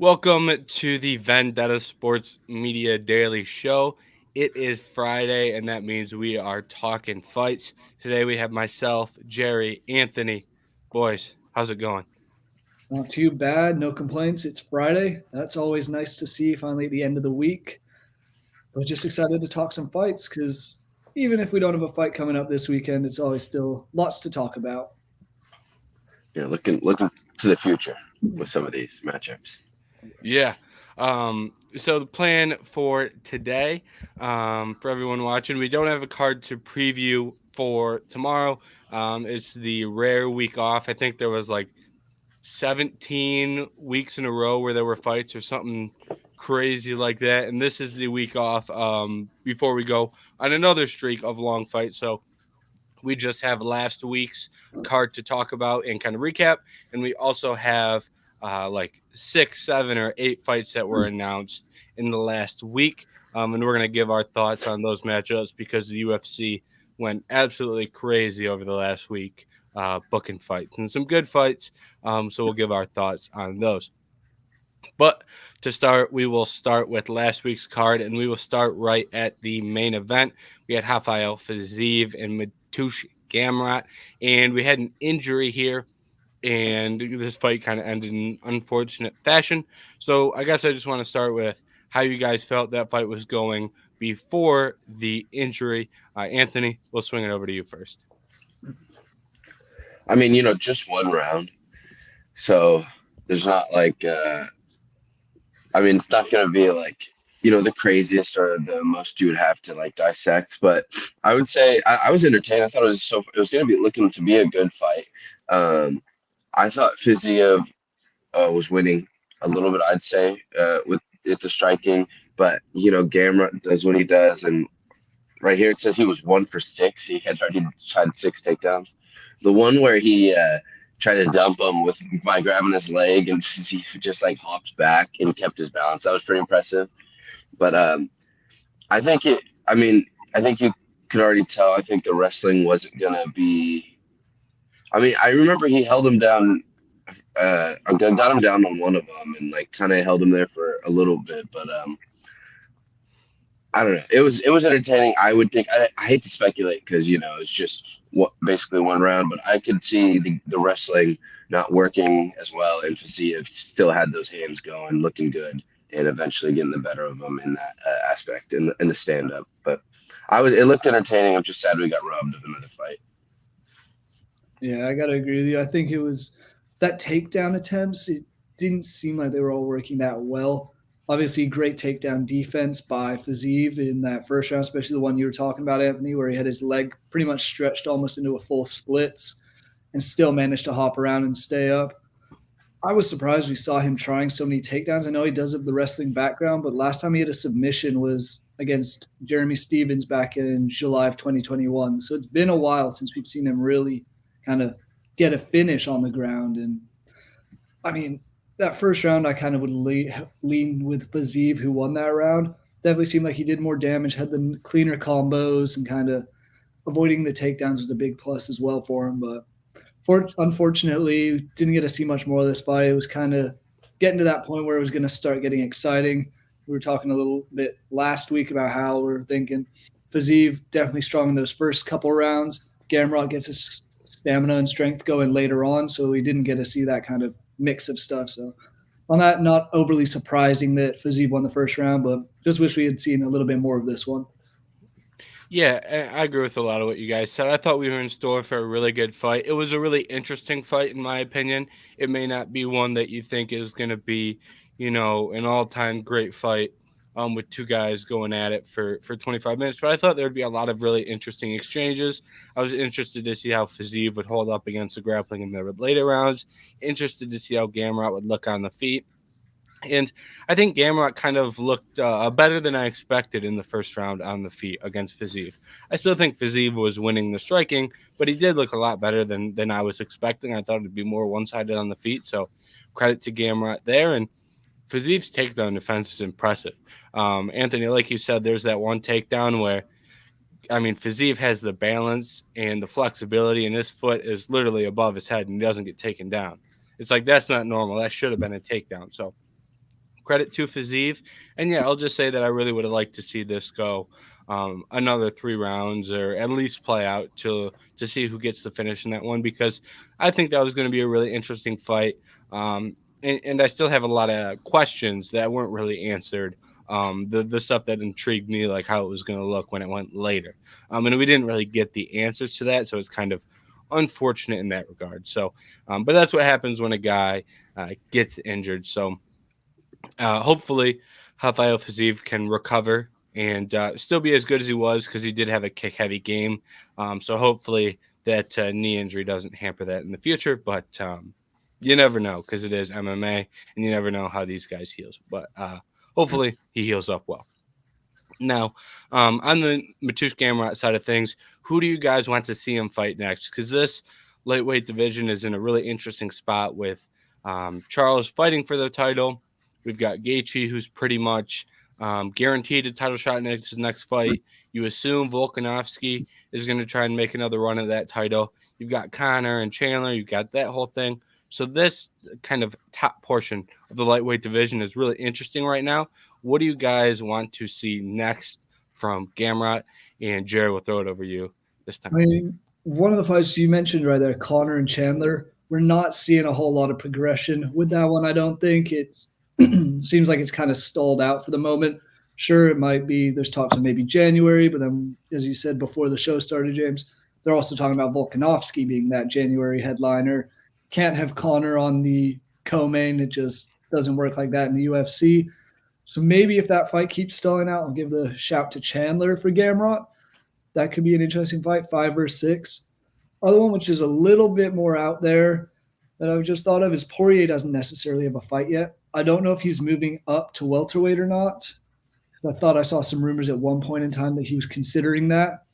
Welcome to the Vendetta Sports Media Daily Show. It is Friday, and that means we are talking fights. Today we have myself, Jerry, Anthony. Boys, how's it going? Not too bad, no complaints. It's Friday. That's always nice to see finally at the end of the week. But just excited to talk some fights because even if we don't have a fight coming up this weekend, it's always still lots to talk about. Yeah, looking to the future with some of these matchups. Yeah. So the plan for today, for everyone watching, we don't have a card to preview for tomorrow. It's the rare week off. I think there was like 17 weeks in a row where there were fights or something crazy like that. And this is the week off before we go on another streak of long fights. So we just have last week's card to talk about and kind of recap. And we also have like 6, 7, or 8 fights that were announced in the last week. And we're going to give our thoughts on those matchups because the UFC went absolutely crazy over the last week, booking fights and some good fights. So we'll give our thoughts on those. But to start, we will start with last week's card, and we will start right at the main event. We had Rafael Fiziev and Mateusz Gamrot, and we had an injury here, and this fight kind of ended in unfortunate fashion. So I guess I just want to start with how you guys felt that fight was going before the injury. Anthony, we'll swing it over to you first. I mean, just one round, so there's not like, it's not gonna be like, the craziest or the most you would have to like dissect. But I would say I was entertained. I thought it was gonna be looking to be a good fight. Um, I thought Fiziev was winning a little bit, I'd say, with the striking, but Gamrot does what he does, and right here it says he was 1 for 6. He had already tried 6 takedowns. The one where he tried to dump him with by grabbing his leg and he just like hopped back and kept his balance. That was pretty impressive. But I think it. I mean, I think you could already tell. I think the wrestling wasn't gonna be. I mean, I remember he held him down. Got him down on one of them and like kind of held him there for a little bit, but I don't know. It was entertaining. I would think. I hate to speculate because it's just basically one round, but I could see the wrestling not working as well, and to see if still had those hands going, looking good, and eventually getting the better of them in that aspect in the stand up. But it looked entertaining. I'm just sad we got robbed of another fight. Yeah, I gotta agree with you. I think it was that takedown attempts. It didn't seem like they were all working that well. Obviously, great takedown defense by Fiziev in that first round, especially the one you were talking about, Anthony, where he had his leg pretty much stretched almost into a full splits and still managed to hop around and stay up. I was surprised we saw him trying so many takedowns. I know he does have the wrestling background, but last time he had a submission was against Jeremy Stevens back in July of 2021. So it's been a while since we've seen him really kind of get a finish on the ground. And I mean, that first round, I kind of would lean with Fiziev, who won that round. Definitely seemed like he did more damage, had the cleaner combos, and kind of avoiding the takedowns was a big plus as well for him. But unfortunately, didn't get to see much more of this fight. It was kind of getting to that point where it was going to start getting exciting. We were talking a little bit last week about how we're thinking Fiziev definitely strong in those first couple rounds. Gamrot gets his stamina and strength going later on, so we didn't get to see that kind of mix of stuff. So on that, not overly surprising that Fiziev won the first round, but just wish we had seen a little bit more of this one. Yeah, I agree with a lot of what you guys said. I thought we were in store for a really good fight. It was a really interesting fight, in my opinion. It may not be one that you think is going to be, an all-time great fight with two guys going at it for 25 minutes. But I thought there would be a lot of really interesting exchanges. I was interested to see how Fiziev would hold up against the grappling in the later rounds. Interested to see how Gamrot would look on the feet. And I think Gamrot kind of looked better than I expected in the first round on the feet against Fiziev. I still think Fiziev was winning the striking, but he did look a lot better than I was expecting. I thought it'd be more one-sided on the feet, so credit to Gamrot there. And Fiziev's takedown defense is impressive. Anthony, like you said, there's that one takedown where, Fiziev has the balance and the flexibility, and his foot is literally above his head, and he doesn't get taken down. It's like, that's not normal. That should have been a takedown. So credit to Fazeev. And yeah, I'll just say that I really would have liked to see this go another 3 rounds, or at least play out to see who gets the finish in that one, because I think that was going to be a really interesting fight. And I still have a lot of questions that weren't really answered. The stuff that intrigued me, like how it was going to look when it went later. And we didn't really get the answers to that, so it's kind of unfortunate in that regard. So, but that's what happens when a guy gets injured. So, hopefully, Rafael Fiziev can recover and still be as good as he was, because he did have a kick-heavy game. So hopefully that knee injury doesn't hamper that in the future. But you never know, because it is MMA, and you never know how these guys heal. But hopefully he heals up well. Now, on the Mateusz Gamrot side of things, who do you guys want to see him fight next? Because this lightweight division is in a really interesting spot with Charles fighting for the title. We've got Gaethje, who's pretty much guaranteed a title shot next his next fight. You assume Volkanovski is going to try and make another run at that title. You've got Conor and Chandler. You've got that whole thing. So this kind of top portion of the lightweight division is really interesting right now. What do you guys want to see next from Gamrot? And Jared, will throw it over you this time. I mean, one of the fights you mentioned right there, Conor and Chandler, we're not seeing a whole lot of progression with that one. I don't think it seems like it's kind of stalled out for the moment. Sure, it might be, there's talks of maybe January, but then, as you said before the show started, James, they're also talking about Volkanovski being that January headliner. Can't have Conor on the co-main. It just doesn't work like that in the UFC. So maybe if that fight keeps stalling out, I'll give the shout to Chandler for Gamrot. That could be an interesting fight, 5 versus 6. Other one, which is a little bit more out there that I've just thought of, is Poirier doesn't necessarily have a fight yet. I don't know if he's moving up to welterweight or not. I thought I saw some rumors at one point in time that he was considering that.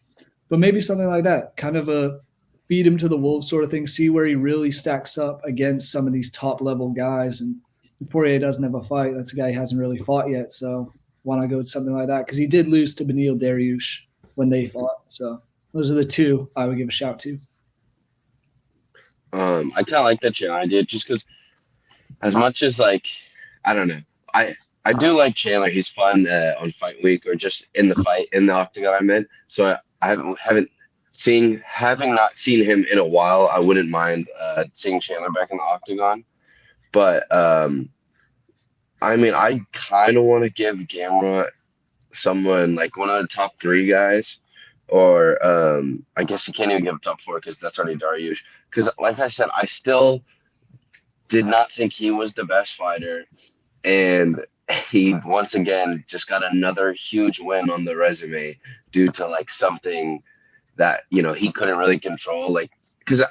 But maybe something like that, kind of a feed him to the wolves sort of thing, see where he really stacks up against some of these top-level guys. And if Poirier doesn't have a fight, that's a guy he hasn't really fought yet. So why not go with something like that? Because he did lose to Beneil Dariush when they fought. So those are the two I would give a shout to. I kind of like that Chandler idea, just because as much as, like, I don't know, I do like Chandler. He's fun on fight week, or just in the fight in the octagon. I meant, so I haven't having not seen him in a while. I wouldn't mind seeing Chandler back in the octagon, but I mean, I kind of want to give Gamrot someone like one of the top 3 guys. Or I guess you can't even give a top 4 because that's already Dariush. Because like I said, I still did not think he was the best fighter. And he once again just got another huge win on the resume due to like something that, he couldn't really control. Like, because I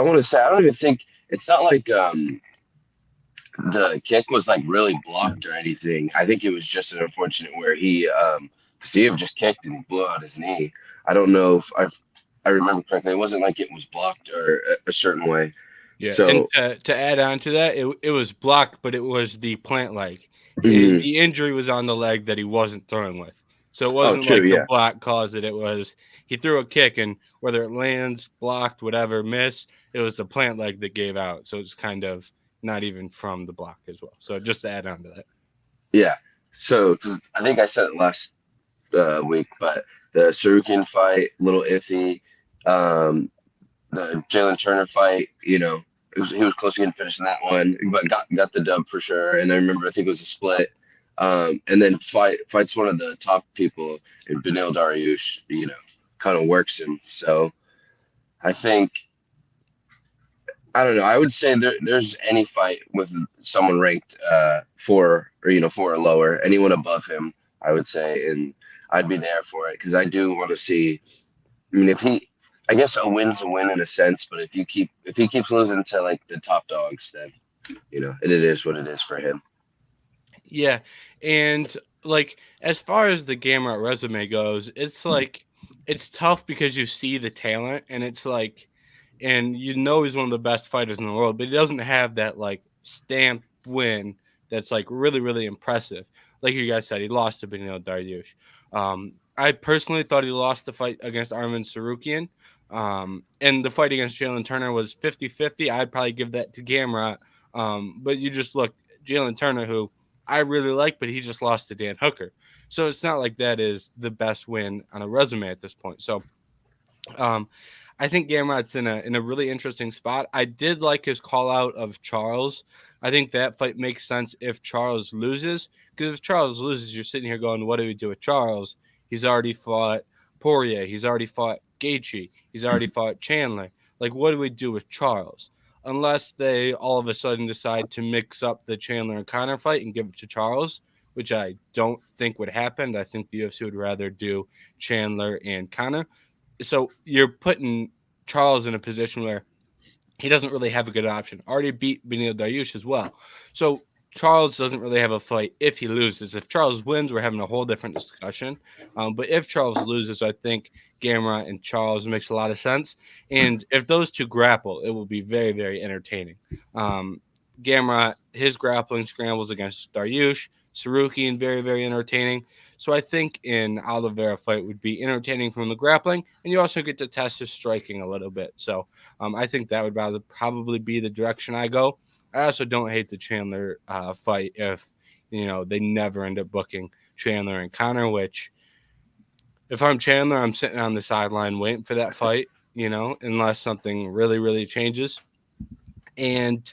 want to say, I don't even think, it's not like the kick was like really blocked or anything. I think it was just an unfortunate where he Fiziev just kicked and he blew out his knee. I don't know if I remember correctly. It wasn't like it was blocked or a certain way. Yeah. So, and to add on to that, it was blocked, but it was the plant leg. Mhm. The injury was on the leg that he wasn't throwing with. So it wasn't true, like yeah. the block caused it. It was he threw a kick, and whether it lands, blocked, whatever, miss, it was the plant leg that gave out. So it's kind of not even from the block as well. So just to add on to that. Yeah. So, because I think I said it last week, but the Sarukian fight, a little iffy. The Jalen Turner fight, he was close to getting finished in that one, but got the dub for sure. And I remember, I think it was a split. And then fights one of the top people in Beneil Dariush, kind of works him. So I think, I don't know. I would say there's any fight with someone ranked 4 or 4 or lower, anyone above him, I would say, and I'd be there for it because I do want to see. I mean, I guess a win's a win in a sense, but if he keeps losing to like the top dogs, then it is what it is for him. Yeah, and like as far as the Gamrot resume goes, it's like it's tough because you see the talent, and it's like, and he's one of the best fighters in the world, but he doesn't have that like stamp win that's like really, really impressive. Like you guys said, he lost to Beneil Dariush. I personally thought he lost the fight against Arman Sarukian. And the fight against Jalen Turner was 50-50. I'd probably give that to Gamrot. But you just look, Jalen Turner, who I really like, but he just lost to Dan Hooker. So it's not like that is the best win on a resume at this point. So um, I think Gamrot's in a really interesting spot. I did like his call out of Charles. I think that fight makes sense if Charles loses, because if Charles loses, you're sitting here going, "What do we do with Charles? He's already fought Poirier. He's already fought Gaethje. He's already fought Chandler. Like, what do we do with Charles?" Unless they all of a sudden decide to mix up the Chandler and Conor fight and give it to Charles, which I don't think would happen. I think the UFC would rather do Chandler and Conor. So you're putting Charles in a position where he doesn't really have a good option. Already beat Benil Dariush as well. So Charles doesn't really have a fight if he loses. If Charles wins, we're having a whole different discussion. But if Charles loses, I think Gamrot and Charles makes a lot of sense. And if those two grapple, it will be very, very entertaining. Gamrot, his grappling scrambles against Dariush, Sarukian, very, very entertaining. So I think an Oliveira fight would be entertaining from the grappling, and you also get to test his striking a little bit. So I think that would probably be the direction I go. I also don't hate the Chandler fight if they never end up booking Chandler and Conor. Which, if I'm Chandler, I'm sitting on the sideline waiting for that fight. Unless something really, really changes. And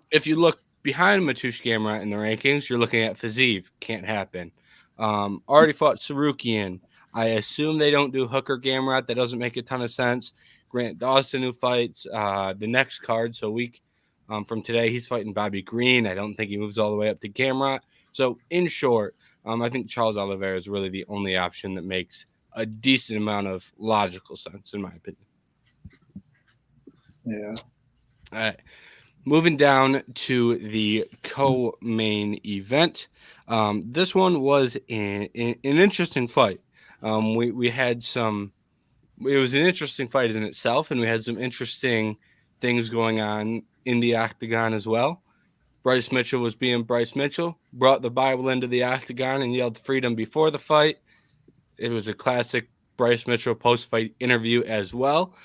if you look behind Mateusz Gamrot in the rankings, you're looking at Fiziev. Can't happen. Already fought Sarukian. I assume they don't do Hooker Gamrot. That doesn't make a ton of sense. Grant Dawson, who fights the next card, so a week from today, he's fighting Bobby Green. I don't think he moves all the way up to Gamrot. So in short, I think Charles Oliveira is really the only option that makes a decent amount of logical sense, in my opinion. Yeah. All right. Moving down to the co-main event. This one was an interesting fight. We had some. It was an interesting fight in itself, and we had some interesting things going on in the octagon as well. Bryce Mitchell was being Bryce Mitchell, brought the Bible into the octagon and yelled freedom before the fight. It was a classic Bryce Mitchell post-fight interview as well.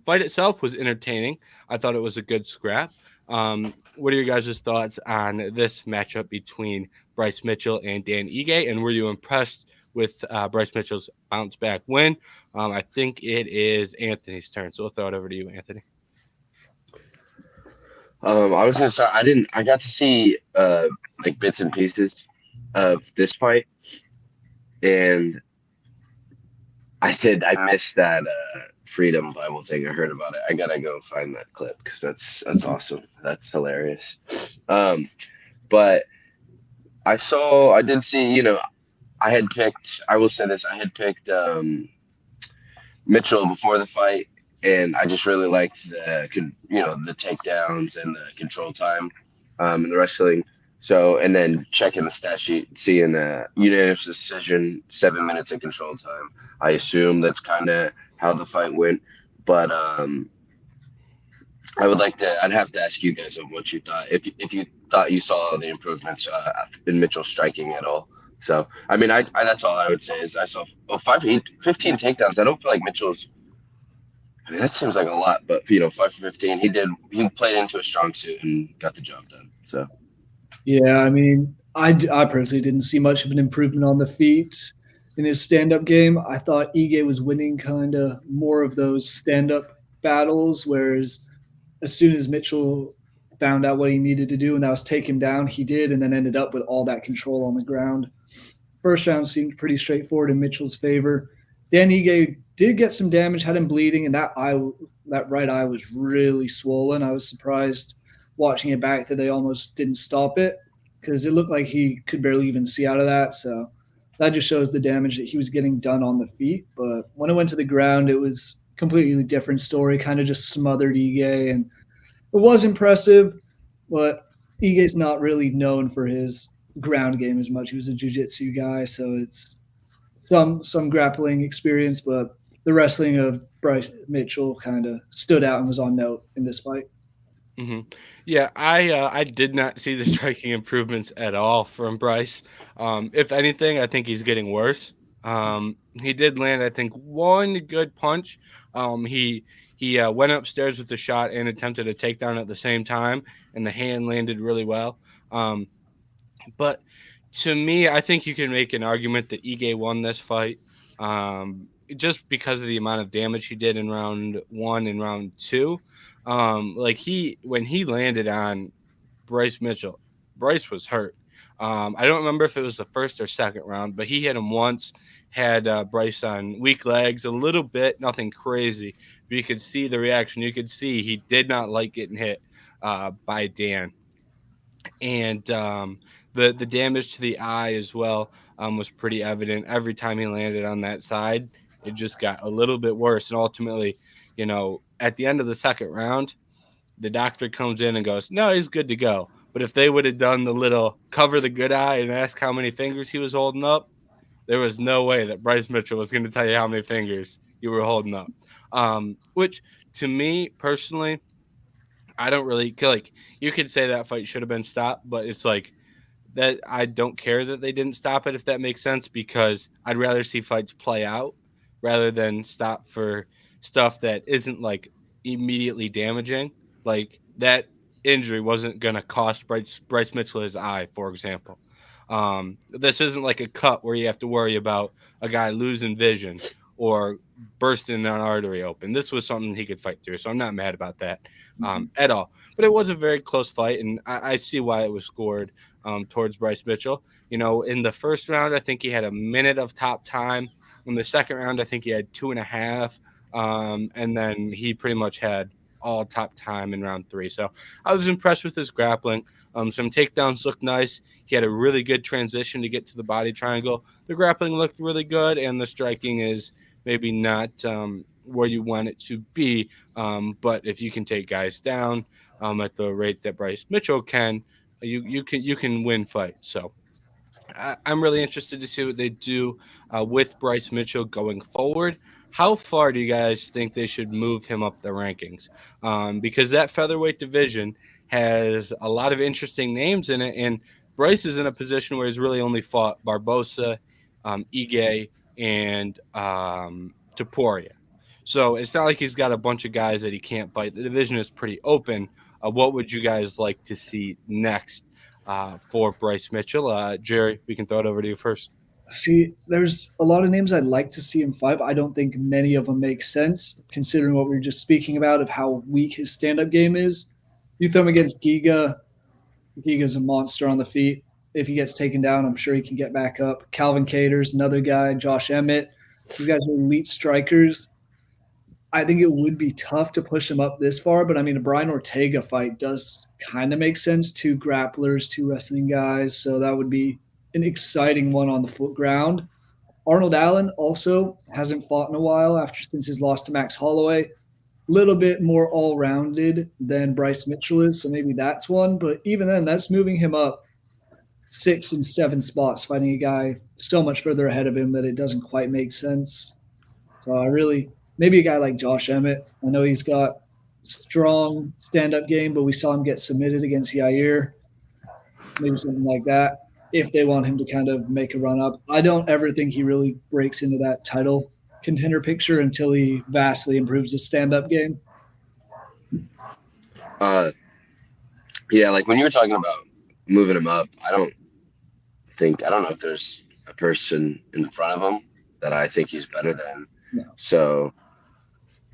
Fight itself was entertaining. I thought it was a good scrap. What are your guys' thoughts on this matchup between Bryce Mitchell and Dan Ige? And were you impressed with Bryce Mitchell's bounce back win? I think it is Anthony's turn, so we'll throw it over to you, Anthony. I was gonna start. I got to see like bits and pieces of this fight, and I missed that Freedom Bible thing. I heard about it. I gotta go find that clip because that's awesome. That's hilarious. But I did see. I will say this. I had picked Mitchell before the fight, and I just really liked the takedowns and the control time in the wrestling. So, and then checking the stat sheet, seeing a unanimous decision, 7 minutes of control time. I assume that's kind of how the fight went. But I'd have to ask you guys of what you thought. If you thought you saw the improvements in Mitchell striking at all. So, I mean, I that's all I would say is I saw 15 takedowns. I don't feel like Mitchell's. I mean, that seems like a lot, but 5 for 15. He played into a strong suit and got the job done. So. Yeah, I mean, I personally didn't see much of an improvement on the feet in his stand-up game. I thought Ige was winning kind of more of those stand-up battles, whereas as soon as Mitchell found out what he needed to do and that was take him down, he did, and then ended up with all that control on the ground. First round seemed pretty straightforward in Mitchell's favor. Dan Ige did get some damage, had him bleeding, and that right eye was really swollen. I was surprised watching it back that they almost didn't stop it because it looked like he could barely even see out of that. So that just shows the damage that he was getting done on the feet. But when it went to the ground, it was completely different story, kind of just smothered Ige. And it was impressive, but Ige's not really known for his ground game as much. He was a jiu-jitsu guy, so it's some grappling experience, but the wrestling of Bryce Mitchell kind of stood out and was on note in this fight. Mm-hmm. Yeah, I did not see the striking improvements at all from Bryce. If anything, I think he's getting worse. He did land, I think, one good punch. He went upstairs with the shot and attempted a takedown at the same time, and the hand landed really well. But to me, I think you can make an argument that Ige won this fight, just because of the amount of damage he did in round one and round two. Like when he landed on Bryce Mitchell, Bryce was hurt. I don't remember if it was the first or second round, but he hit him once, had Bryce on weak legs a little bit, nothing crazy. But you could see the reaction. You could see he did not like getting hit by Dan. And the damage to the eye as well was pretty evident. Every time he landed on that side, it just got a little bit worse. And ultimately, at the end of the second round, the doctor comes in and goes, "No, he's good to go." But if they would have done the little cover the good eye and ask how many fingers he was holding up, there was no way that Bryce Mitchell was going to tell you how many fingers you were holding up. Which to me personally, I don't really like. You could say that fight should have been stopped, but it's like that I don't care that they didn't stop it, if that makes sense, because I'd rather see fights play out rather than stop for stuff that isn't like immediately damaging. Like that injury wasn't going to cost Bryce Mitchell his eye, for example. This isn't like a cut where you have to worry about a guy losing vision or bursting an artery open. This was something he could fight through, so I'm not mad about that at all. But it was a very close fight, and I see why it was scored towards Bryce Mitchell. In the first round, I think he had a minute of top time. In the second round, I think he had 2.5. And then he pretty much had all top time in round 3. So I was impressed with his grappling. Some takedowns looked nice. He had a really good transition to get to the body triangle. The grappling looked really good, and the striking is maybe not where you want it to be. But if you can take guys down at the rate that Bryce Mitchell can, you can win fights. So I'm really interested to see what they do with Bryce Mitchell going forward. How far do you guys think they should move him up the rankings? Because that featherweight division has a lot of interesting names in it, and Bryce is in a position where he's really only fought Barbosa, Ige, and Taporia. So it's not like he's got a bunch of guys that he can't fight. The division is pretty open. What would you guys like to see next for Bryce Mitchell? Jerry, we can throw it over to you first. See, there's a lot of names I'd like to see him fight, but I don't think many of them make sense considering what we were just speaking about of how weak his stand-up game is. You throw him against Giga. Giga's a monster on the feet. If he gets taken down, I'm sure he can get back up. Calvin Cater's another guy. Josh Emmett. These guys are elite strikers. I think it would be tough to push him up this far, but I mean, a Brian Ortega fight does kind of make sense. Two grapplers, two wrestling guys. So that would be an exciting one on the foot ground. Arnold Allen also hasn't fought in a while since his loss to Max Holloway. Little bit more all-rounded than Bryce Mitchell is, so maybe that's one. But even then, that's moving him up 6 and 7 spots, fighting a guy so much further ahead of him that it doesn't quite make sense. So I really maybe a guy like Josh Emmett. I know he's got strong stand-up game, but we saw him get submitted against Yair. Maybe something like that. If they want him to kind of make a run up, I don't ever think he really breaks into that title contender picture until he vastly improves his stand-up game. Yeah, like when you were talking about moving him up, I don't know if there's a person in front of him that I think he's better than. No. So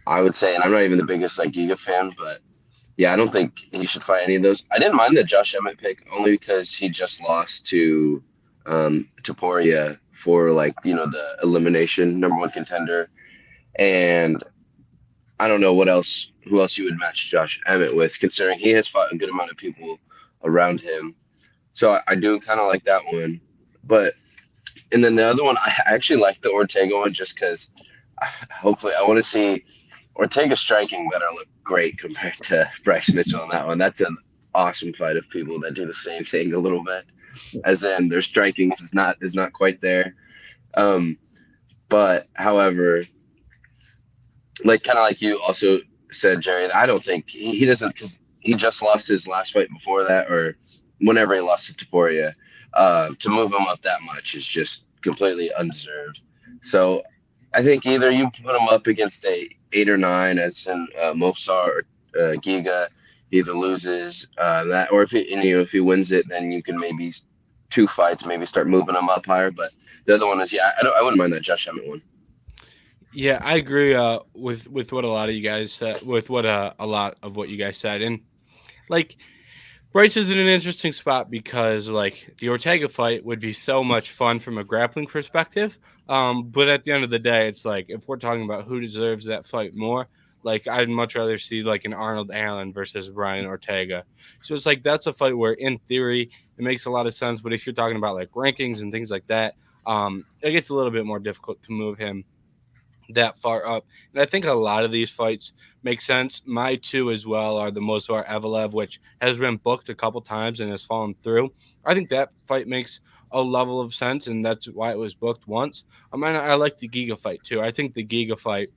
I would say, and I'm not even the biggest like Giga fan, but yeah, I don't think he should fight any of those. I didn't mind the Josh Emmett pick only because he just lost to Taporia for the elimination #1 contender, and I don't know who else you would match Josh Emmett with, considering he has fought a good amount of people around him. So I do kind of like that one, but and then the other one I actually like the Ortega one just because hopefully I want to see Ortega striking better look great compared to Bryce Mitchell on that one. That's an awesome fight of people that do the same thing a little bit, as in their striking is not quite there. But however, kind of like you also said, Jerry, I don't think he doesn't, because he just lost his last fight before that, or whenever he lost to Taporia. To move him up that much is just completely undeserved. So I think either you put him up against a 8 or 9, as in Mofsar or Giga, he either loses that, or if he wins it, then you can maybe 2 fights, maybe start moving him up higher. But the other one is, yeah, I wouldn't mind that Josh Emmett one. Yeah, I agree with what a lot of you guys said, with what a lot of what you guys said, and like Bryce is in an interesting spot because like the Ortega fight would be so much fun from a grappling perspective. But at the end of the day, it's like if we're talking about who deserves that fight more, like I'd much rather see like an Arnold Allen versus Brian Ortega. So it's like that's a fight where in theory it makes a lot of sense, but if you're talking about like rankings and things like that, it gets a little bit more difficult to move him that far up. And I think a lot of these fights make sense. My two as well are the Mozart Evelev, which has been booked a couple times and has fallen through. I think that fight makes a level of sense, and that's why it was booked once. And I like the Giga fight too. I think the Giga fight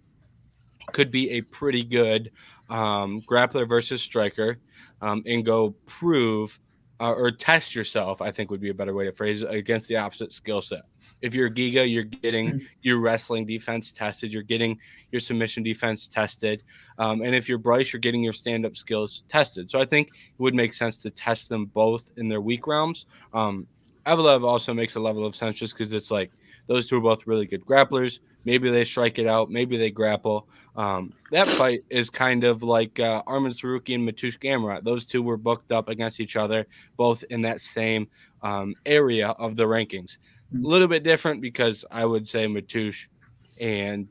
could be a pretty good grappler versus striker, and go prove or test yourself, I think would be a better way to phrase it, against the opposite skill set. If you're Giga, you're getting your wrestling defense tested, you're getting your submission defense tested. And if you're Bryce, you're getting your stand up skills tested. So I think it would make sense to test them both in their weak realms. Evelev also makes a level of sense just because it's like those two are both really good grapplers. Maybe they strike it out. Maybe they grapple. That fight is kind of like Arman Saruki and Matush Gamrot. Those two were booked up against each other, both in that same area of the rankings. A little bit different because I would say Matush and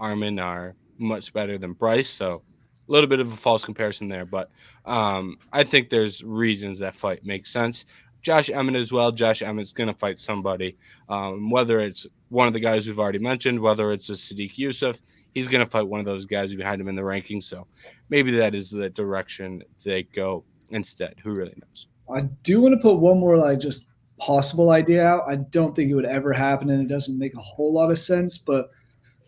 Arman are much better than Bryce. So a little bit of a false comparison there. But I think there's reasons that fight makes sense. Josh Emmett as well. Josh Emmett's going to fight somebody, whether it's one of the guys we've already mentioned, whether it's a Sadiq Yusuf. He's going to fight one of those guys behind him in the rankings. So maybe that is the direction they go instead. Who really knows? I do want to put one more like just possible idea out. I don't think it would ever happen, and it doesn't make a whole lot of sense. But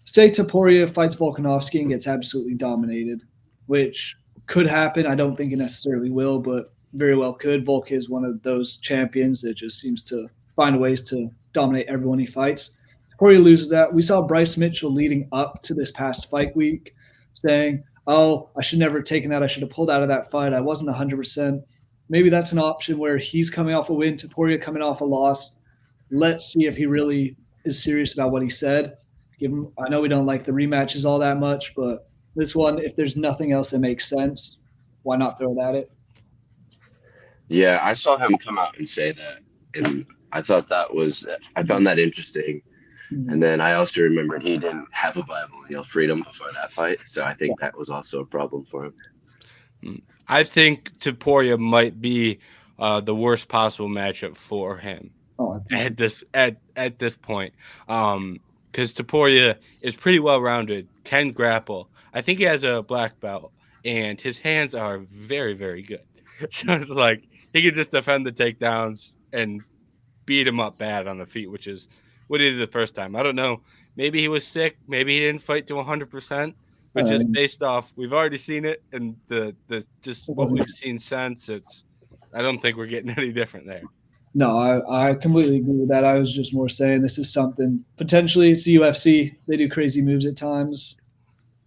say Topuria fights Volkanovski and gets absolutely dominated, which could happen. I don't think it necessarily will, but very well could. Volk is one of those champions that just seems to find ways to dominate everyone he fights. Topuria loses that. We saw Bryce Mitchell leading up to this past fight week saying, "Oh, I should never have taken that. I should have pulled out of that fight. I wasn't 100%." Maybe that's an option where he's coming off a win, Topuria coming off a loss. Let's see if he really is serious about what he said. Give him. I know we don't like the rematches all that much, but this one, if there's nothing else that makes sense, why not throw it at it? Yeah, I saw him come out and say that, and I found that interesting. And then I also remembered he didn't have a Bible and Yell Freedom before that fight, so I think that was also a problem for him. I think Topuria might be the worst possible matchup for him at this point, because Topuria is pretty well rounded, can grapple. I think he has a black belt, and his hands are very, very good. So it's like he could just defend the takedowns and beat him up bad on the feet, which is what he did the first time. I don't know. Maybe he was sick. Maybe he didn't fight to 100%. But just based off, we've already seen it, and the just what we've seen since, I don't think we're getting any different there. No, I completely agree with that. I was just more saying this is something potentially. It's the UFC. They do crazy moves at times.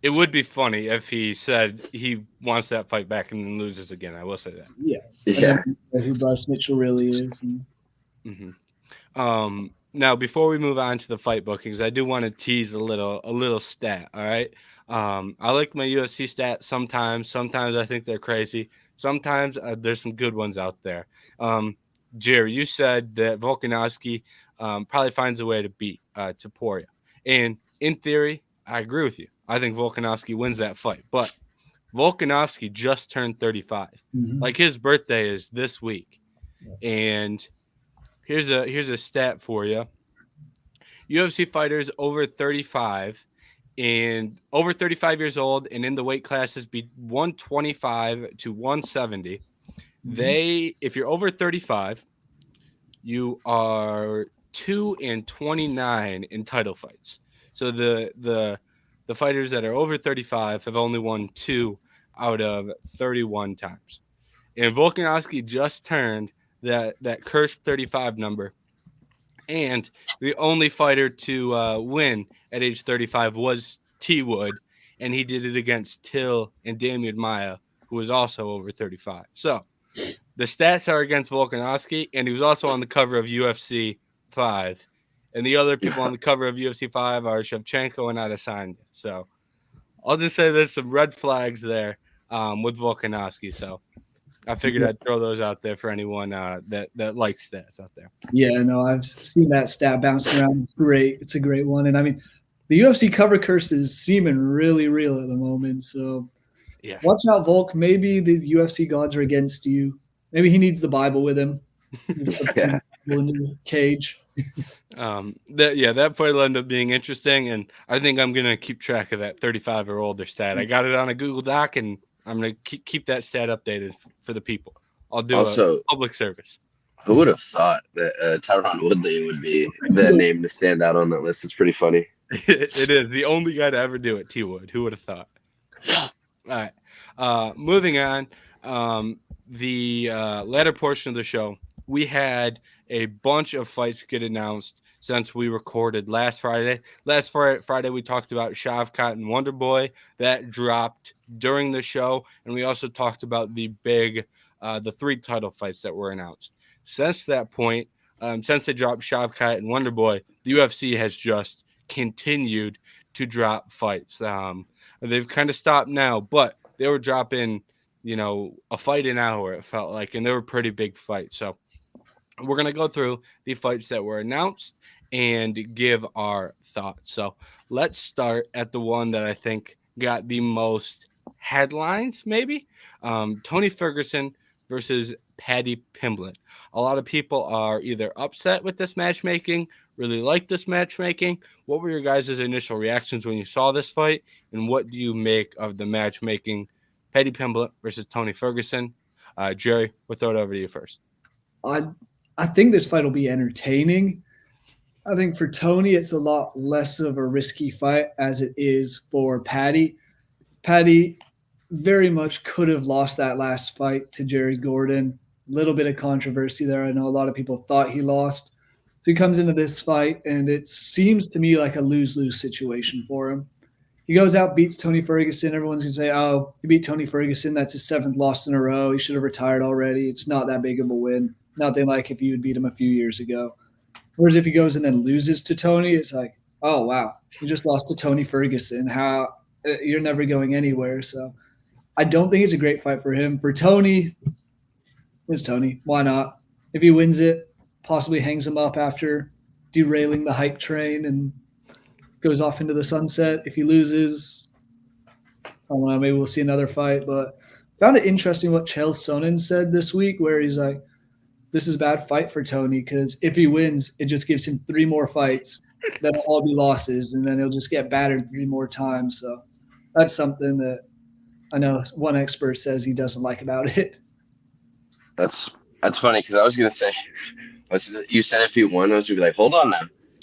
It would be funny if he said he wants that fight back and then loses again. I will say that. Yeah. Who Bryce Mitchell really is. Now, before we move on to the fight bookings, I do want to tease a little stat. All right. I like my UFC stats sometimes. Sometimes I think they're crazy. Sometimes there's some good ones out there. Jerry, you said that Volkanovski probably finds a way to beat Topuria. And in theory, I agree with you. I think Volkanovski wins that fight. But Volkanovski just turned 35. Like his birthday is this week. And here's a stat for you. UFC fighters over 35 years old and in the weight classes be 125 to 170. If you're over 35, you are 2-29 in title fights. So the fighters that are over 35 have only won 2 out of 31 times. And Volkanovski just turned that cursed 35 number. And the only fighter to win at age 35 was T. Wood, and he did it against Till and Damian Maia, who was also over 35. So The stats are against Volkanovski, and he was also on the cover of UFC 5. And the other people on the cover of UFC 5 are Shevchenko and Adesanya. So I'll just say there's some red flags there with Volkanovski. So I figured I'd throw those out there for anyone that likes stats out there. Yeah, no, I've seen that stat bouncing around. It's great. It's a great one. And I mean, the UFC cover curse is seeming really real at the moment. So Yeah. watch out, Volk. Maybe the UFC gods are against you. Maybe he needs the Bible with him. He's Yeah. in the cage. That fight will end up being interesting, and I think I'm gonna keep track of that 35 or older stat. I got it on a Google Doc, and I'm gonna keep that stat updated for the people. I'll do Also, a public service. who would have thought that Tyron Woodley would be the name to stand out on that list? It's pretty funny. It is the only guy to ever do it. T Wood. Who would have thought? All right. Moving on. The latter portion of the show, we had a bunch of fights get announced since we recorded last Friday. Last Friday we talked about Shavkat and Wonder Boy. That dropped during the show, and we also talked about the 3 title fights that were announced. Since that point, since they dropped Shavkat and Wonder Boy, the UFC has just continued to drop fights. They've kind of stopped now, but they were dropping, a fight an hour, it felt like, and they were pretty big fights. So we're going to go through the fights that were announced and give our thoughts. So let's start at the one that I think got the most headlines, maybe. Tony Ferguson versus Paddy Pimblett. A lot of people are either upset with this matchmaking, really like this matchmaking. What were your guys' initial reactions when you saw this fight, and what do you make of the matchmaking? Paddy Pimblett versus Tony Ferguson. Jerry, we'll throw it over to you first. I think this fight will be entertaining. I think for Tony, it's a lot less of a risky fight as it is for Paddy. Paddy very much could have lost that last fight to Jerry Gordon. A little bit of controversy there. I know a lot of people thought he lost. So he comes into this fight, and it seems to me like a lose-lose situation for him. He goes out, beats Tony Ferguson. Everyone's going to say, oh, he beat Tony Ferguson. That's his 7th loss in a row. He should have retired already. It's not that big of a win. Nothing like if you had beat him a few years ago. Whereas if he goes and then loses to Tony, it's like, oh, wow, you just lost to Tony Ferguson. How you're never going anywhere. So I don't think it's a great fight for him. For Tony, it's Tony. Why not? If he wins it, possibly hangs him up after derailing the hype train and goes off into the sunset. If he loses, I don't know, maybe we'll see another fight. But found it interesting what Chael Sonnen said this week, where he's like, this is a bad fight for Tony because if he wins, it just gives him 3 more fights that'll all be losses, and then he'll just get battered 3 more times. So that's something that I know one expert says he doesn't like about it. That's funny because I was gonna say, you said if he won, I was gonna be like, hold on now,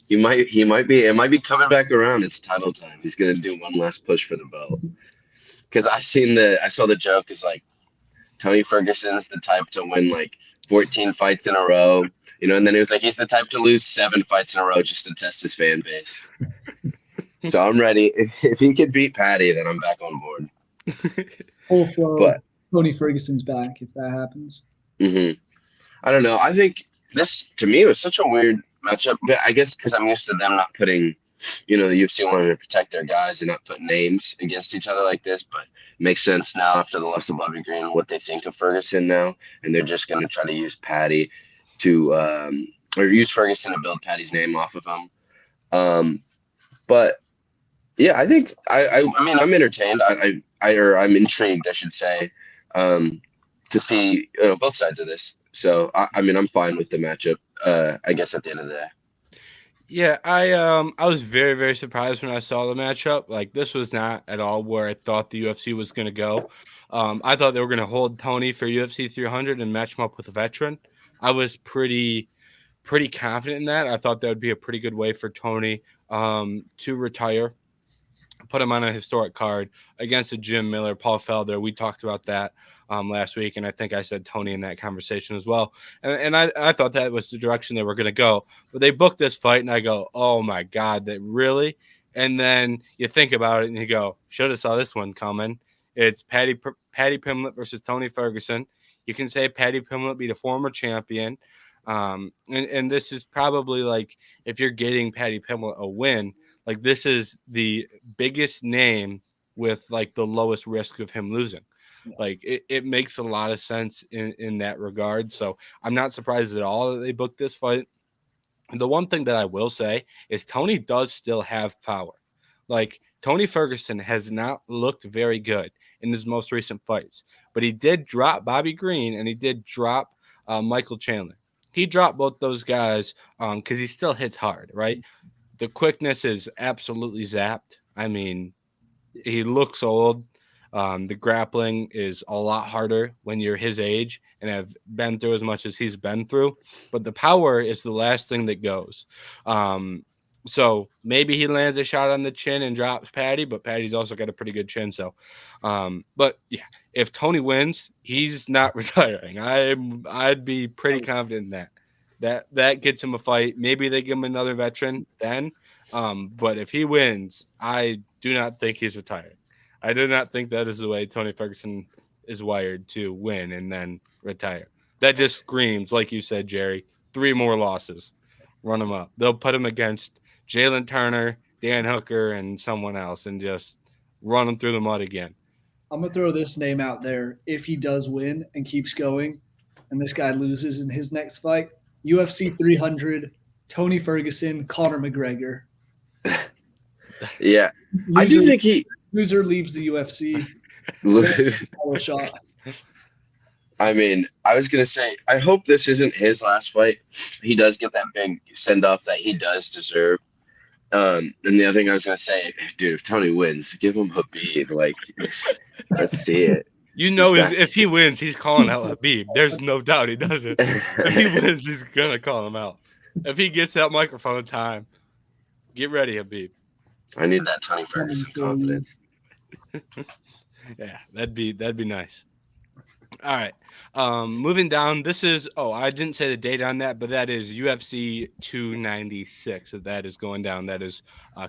it might be coming back around. It's title time. He's gonna do one last push for the belt. Because I saw the joke is like, Tony Ferguson's the type to win like 14 fights in a row, and then he was like, he's the type to lose 7 fights in a row just to test his fan base. So I'm ready. If he could beat Paddy, then I'm back on board. Full flow. But Tony Ferguson's back if that happens. Mm-hmm. I don't know. I think this, to me, was such a weird matchup. But I guess because I'm used to them not putting, the UFC wanting to protect their guys and not put names against each other like this. But it makes sense now after the loss of Bobby Green what they think of Ferguson now. And they're just going to try to use Paddy or use Ferguson to build Paddy's name off of him. But yeah, I think I mean I'm entertained. I'm intrigued, I should say, to see both sides of this. So I mean I'm fine with the matchup. I guess at the end of the day. Yeah, I was very, very surprised when I saw the matchup. Like, this was not at all where I thought the UFC was going to go. I thought they were going to hold Tony for UFC 300 and match him up with a veteran. I was pretty confident in that. I thought that would be a pretty good way for Tony to retire, put him on a historic card against a Jim Miller, Paul Felder. We talked about that last week, and I think I said Tony in that conversation as well. And I thought that was the direction they were going to go. But they booked this fight, and I go, oh, my God, that really? And then you think about it, and you go, should have saw this one coming. It's Paddy Pimblett versus Tony Ferguson. You can say Paddy Pimblett beat a former champion. And this is probably like, if you're getting Paddy Pimblett a win, like this is the biggest name with like the lowest risk of him losing. Like it makes a lot of sense in that regard. So I'm not surprised at all that they booked this fight. The one thing that I will say is Tony does still have power. Like Tony Ferguson has not looked very good in his most recent fights, but he did drop Bobby Green and he did drop Michael Chandler. He dropped both those guys because he still hits hard, right? The quickness is absolutely zapped. I mean, he looks old. The grappling is a lot harder when you're his age and have been through as much as he's been through. But the power is the last thing that goes. So maybe he lands a shot on the chin and drops Paddy, but Paddy's also got a pretty good chin. So, but yeah, if Tony wins, he's not retiring. I'd be pretty confident in that. That gets him a fight. Maybe they give him another veteran then. But if he wins, I do not think he's retiring. I do not think that is the way Tony Ferguson is wired to win and then retire. That just screams, like you said, Jerry, 3 more losses. Run him up. They'll put him against Jalen Turner, Dan Hooker, and someone else and just run him through the mud again. I'm going to throw this name out there. If he does win and keeps going, and this guy loses in his next fight, UFC 300, Tony Ferguson, Conor McGregor. Yeah. I do think loser leaves the UFC. Shot. I mean, I was going to say, I hope this isn't his last fight. He does get that big send-off that he does deserve. And the other thing I was going to say, dude, if Tony wins, give him Habib. Like, let's see it. You know, if he wins, he's calling out Habib. There's no doubt he doesn't. If he wins, he's going to call him out. If he gets that microphone time, get ready, Habib. I need that Tony Ferguson confidence. Yeah, that'd be nice. All right. Moving down, this is I didn't say the date on that, but that is UFC 296. So that is going down. That is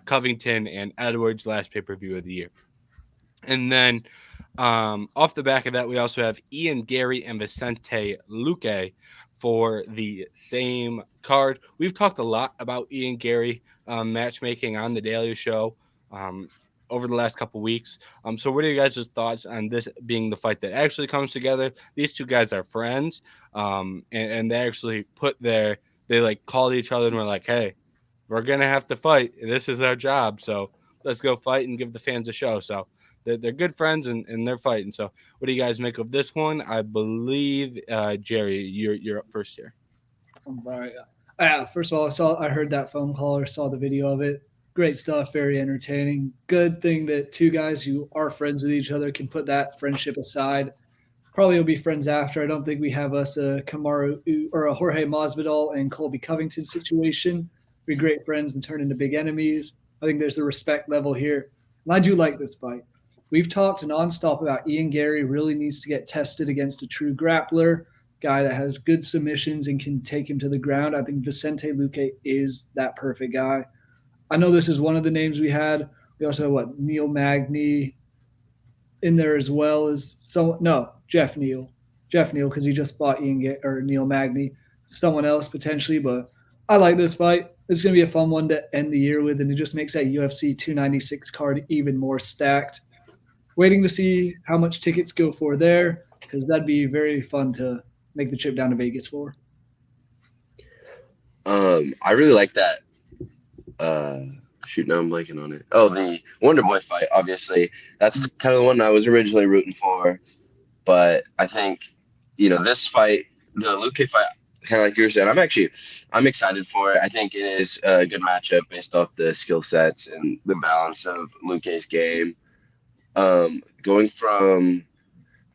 Covington and Edwards' last pay-per-view of the year. And then off the back of that, we also have Ian Gary and Vicente Luque for the same card. We've talked a lot about Ian Gary matchmaking on the Daily Show over the last couple weeks. So what are you guys' thoughts on this being the fight that actually comes together? These two guys are friends, and they actually they like called each other and were like, hey, we're going to have to fight. This is our job. So let's go fight and give the fans a show. So they're good friends and they're fighting. So what do you guys make of this one? I believe, Jerry, you're up first here. All right. First of all, I heard that phone call or saw the video of it. Great stuff, very entertaining. Good thing that two guys who are friends with each other can put that friendship aside. Probably will be friends after. I don't think we have us a Kamaru or a Jorge Masvidal and Colby Covington situation. Be great friends and turn into big enemies. I think there's a respect level here. And I do like this fight. We've talked nonstop about Ian Gary really needs to get tested against a true grappler, guy that has good submissions and can take him to the ground. I think Vicente Luque is that perfect guy. I know this is one of the names we had. We also have Neil Magny in there as well as Jeff Neal. Jeff Neal, because he just fought Neil Magny. Someone else potentially, but I like this fight. It's going to be a fun one to end the year with, and it just makes that UFC 296 card even more stacked. Waiting to see how much tickets go for there, because that'd be very fun to make the trip down to Vegas for. I really like that. Shoot, now I'm blanking on it. Oh, the Wonder Boy fight, obviously. That's kind of the one I was originally rooting for. But I think, this fight, the Luque fight, kind of like you were saying, I'm excited for it. I think it is a good matchup based off the skill sets and the balance of Luque's game. Going from,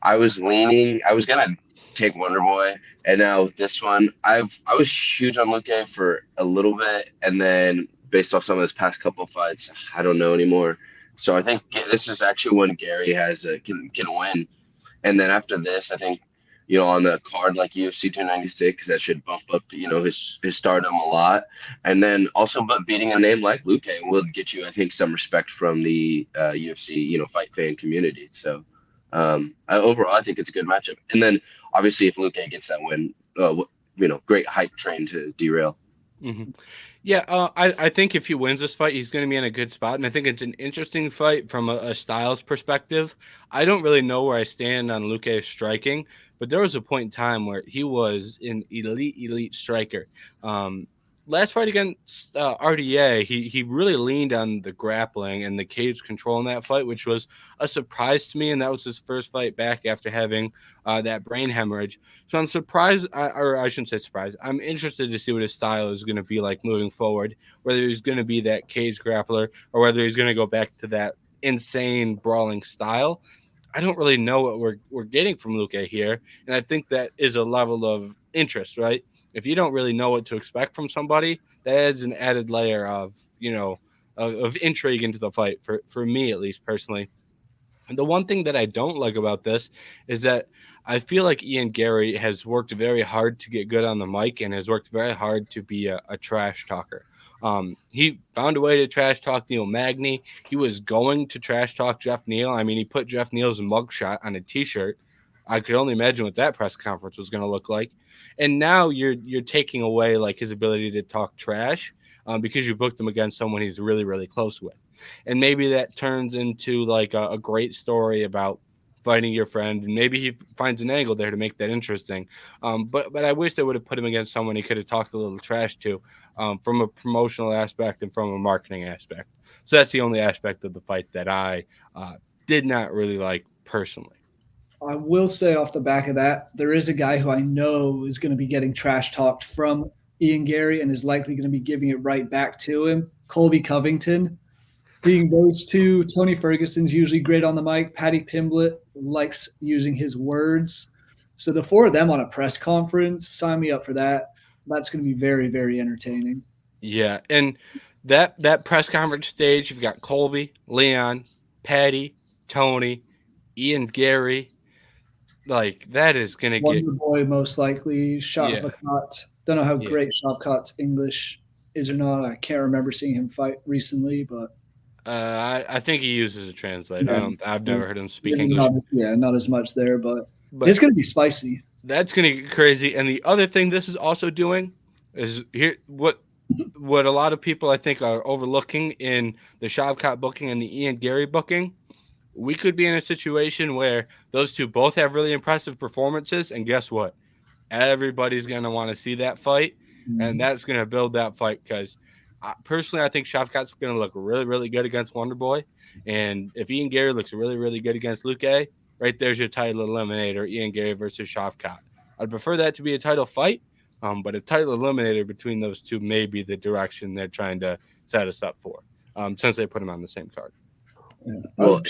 I was going to take Wonder Boy, and now with this one, I was huge on Luque for a little bit, and then based off some of his past couple of fights, I don't know anymore. So I think this is actually when Gary can win. And then after this, I think, on the card like UFC 296, that should bump up, his stardom a lot. And then also, but beating a name like Luque will get you, I think, some respect from the UFC, fight fan community. So Overall, I think it's a good matchup. And then obviously, if Luke gets that win, great hype train to derail. Mm-hmm. Yeah, I think if he wins this fight, he's going to be in a good spot, and I think it's an interesting fight from a styles perspective. I don't really know where I stand on Luque's striking, but there was a point in time where he was an elite striker. Last fight against RDA, he really leaned on the grappling and the cage control in that fight, which was a surprise to me, and that was his first fight back after having that brain hemorrhage. So I'm surprised, or I shouldn't say surprised. I'm interested to see what his style is going to be like moving forward, whether he's going to be that cage grappler or whether he's going to go back to that insane brawling style. I don't really know what we're getting from Luque here, and I think that is a level of interest, right? If you don't really know what to expect from somebody, that adds an added layer of of intrigue into the fight for me at least personally. And the one thing that I don't like about this is that I feel like Ian Gary has worked very hard to get good on the mic and has worked very hard to be a trash talker. He found a way to trash talk Neil Magny. He was going to trash talk Jeff Neal. I mean, he put Jeff Neal's mugshot on a T-shirt. I could only imagine what that press conference was going to look like. And now you're taking away like his ability to talk trash because you booked him against someone he's really close with, and maybe that turns into like a great story about fighting your friend, and maybe he finds an angle there to make that interesting. But I wish they would have put him against someone he could have talked a little trash to, from a promotional aspect and from a marketing aspect. So that's the only aspect of the fight that I did not really like personally. I will say off the back of that, there is a guy who I know is going to be getting trash talked from Ian Gary and is likely going to be giving it right back to him. Colby Covington. Seeing those two, Tony Ferguson's usually great on the mic. Paddy Pimblett likes using his words. So the four of them on a press conference, sign me up for that. That's going to be very entertaining. Yeah, and that press conference stage, you've got Colby, Leon, Patty, Tony, Ian Gary. Like that is gonna get Wonder Boy, most likely. yeah, Shavkat. Don't know how yeah. great Shavkat's English is or not. I can't remember seeing him fight recently, but I think he uses a translator. yeah, I've never heard him speak maybe English, not as much there, but but it's going to be spicy. that's gonna get crazy. And the other thing this is also doing is here what a lot of people I think are overlooking in the Shavkat booking and the Ian Gary booking. We could be in a situation where those two both have really impressive performances, and guess what? Everybody's going to want to see that fight, and that's going to build that fight because personally, I think Shavkat's going to look really good against Wonder Boy. And if Ian Gary looks really good against Luque, right there's your title eliminator, Ian Gary versus Shavkat. I'd prefer that to be a title fight, but a title eliminator between those two may be the direction they're trying to set us up for, since they put them on the same card. Yeah. Well,